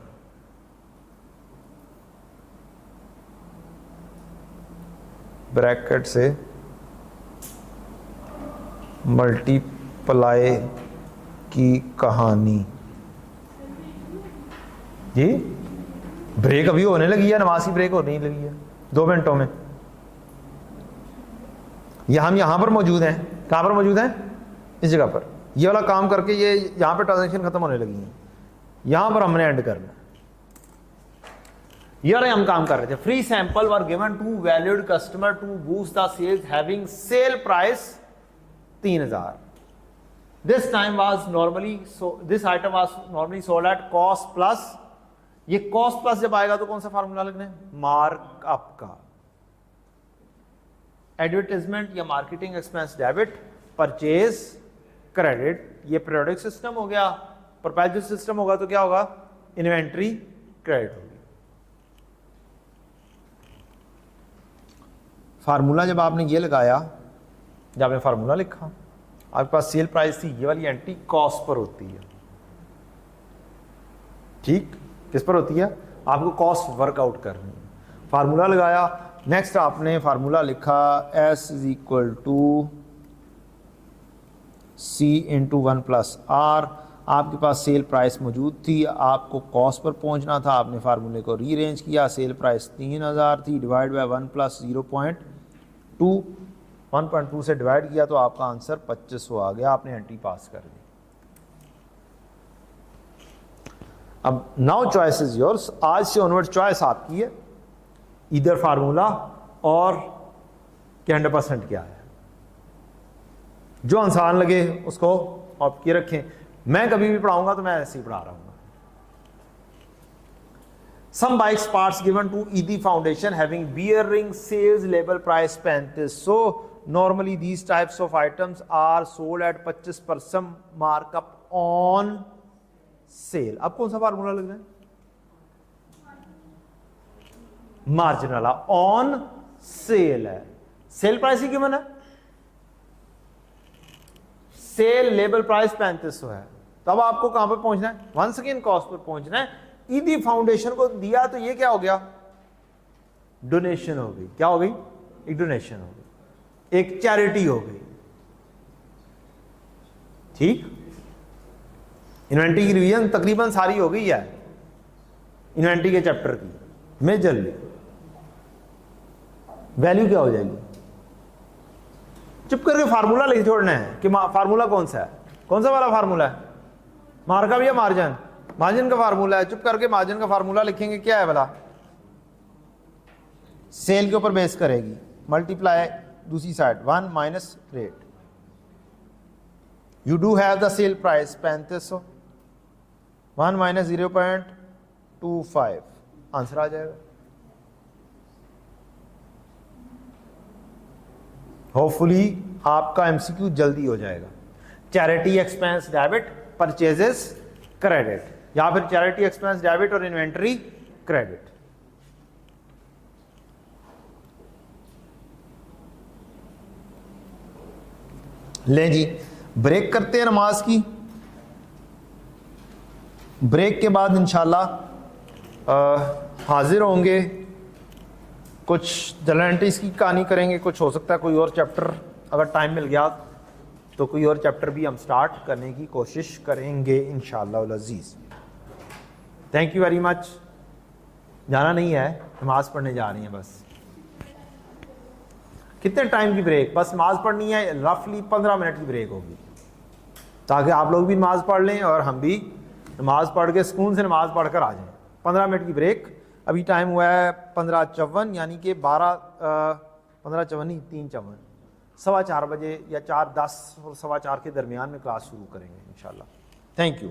ब्रैकेट से मल्टीप्लाई की कहानी। जी ब्रेक अभी होने लगी है, नमाज की ब्रेक होने लगी है 2 मिनटों में। हम यहां पर मौजूद हैं। कहां पर मौजूद हैं? इस जगह पर। ये वाला काम करके ये यहां पर ट्रांजेक्शन खत्म होने लगी है, यहां पर हमने एंड करना। ये वाला हम काम कर रहे थे। Free sample were given to valued customer to boost the sales having sale price 3000। This time was normally this item was normally sold at cost plus. ये कॉस्ट प्लस जब आएगा तो कौन सा फार्मूला लगना है? मार्कअप का। एडवर्टाइजमेंट या marketing expense debit, purchase credit. ये पीरियोडिक सिस्टम हो गया। परपेचुअल सिस्टम होगा तो क्या होगा? इन्वेंट्री क्रेडिट होगी। फार्मूला जब आपने ये लगाया, जब आपने फार्मूला लिखा, आपके पास सेल प्राइस थी, ये वाली एंट्री कॉस्ट पर होती है। ठीक, किस पर होती है? आपको कॉस्ट वर्कआउट करनी है। फार्मूला लगाया, नेक्स्ट आपने फार्मूला लिखा S is equal to C into 1 plus R। आपके पास सेल प्राइस मौजूद थी, आपको कॉस्ट पर पहुंचना था, आपने फार्मूले को रीअरेंज किया। सेल प्राइस 3000 थी, डिवाइड बाय 1 प्लस 0.2, 1.2 से डिवाइड किया तो आपका आंसर 2500 आ गया। आपने एंट्री पास कर दी। अब नाउ चॉइस इज योर्स। आज से ऑनवर्ड चॉइस आपकी है, इधर फार्मूला और क्या 100% क्या है। जो आसान लगे उसको ऑप्ट किए रखें। मैं कभी भी पढ़ाऊंगा तो मैं ऐसे ही पढ़ा रहा हूँ। Some bikes parts given to ED Foundation having bearing sales label price 3500. Normally these types of items are sold at 25% markup on sale. अब कौन सा फार्मूला लग रहा है? मार्जिन वाला। ऑन सेल है, सेल प्राइस ही गिवन है, सेल लेबल प्राइस 3500 है। तब आपको कहां पर पहुंचना है? वंस अगेन कॉस्ट पर पहुंचना है। ईदी फाउंडेशन को दिया तो ये क्या हो गया? डोनेशन हो गई। क्या हो गई? एक डोनेशन हो गई, एक चैरिटी हो गई। ठीक, इन्वेंट्री की रिवीजन तकरीबन सारी हो गई है इन्वेंट्री के चैप्टर की। मेजरली वैल्यू क्या हो जाएगी? चुप करके फार्मूला लिख छोड़ना है कि फार्मूला कौन सा है, कौन सा वाला फार्मूला है, मार्कअप या मार्जिन? मार्जिन का फार्मूला है। चुप करके मार्जिन का फार्मूला लिखेंगे। क्या है भला? सेल के ऊपर बेस करेगी, मल्टीप्लाई दूसरी side 1 minus rate. You do have the sale price 3500, 1 minus 0.25, answer आ जाएगा। होपफुली आपका एमसीक्यू जल्दी हो जाएगा। Charity expense debit, purchases credit, या फिर चैरिटी एक्सपेंस डेबिट और इन्वेंट्री क्रेडिट। लें जी, ब्रेक करते हैं नमाज की। ब्रेक के बाद इंशाल्लाह हाजिर होंगे। कुछ जनरल एंट्रीज की कहानी करेंगे, कुछ हो सकता है कोई और चैप्टर अगर टाइम मिल गया तो कोई और चैप्टर भी हम स्टार्ट करने की कोशिश करेंगे इंशाअल्लाह अज़ीज़। Thank you very much. जाना नहीं है, नमाज पढ़ने जा रही हैं बस। कितने टाइम की ब्रेक? बस नमाज पढ़नी है, रफली 15 मिनट की ब्रेक होगी, ताकि आप लोग भी नमाज पढ़ लें और हम भी नमाज पढ़ के सुकून से नमाज पढ़ कर आ जाएं। 15 मिनट की ब्रेक। अभी टाइम हुआ है 15:54, यानी कि 15:54 नहीं, 3:54, 4:15 बजे या 4:10 और 4:15 के दरमियान में क्लास शुरू करेंगे इंशाल्लाह। Thank you.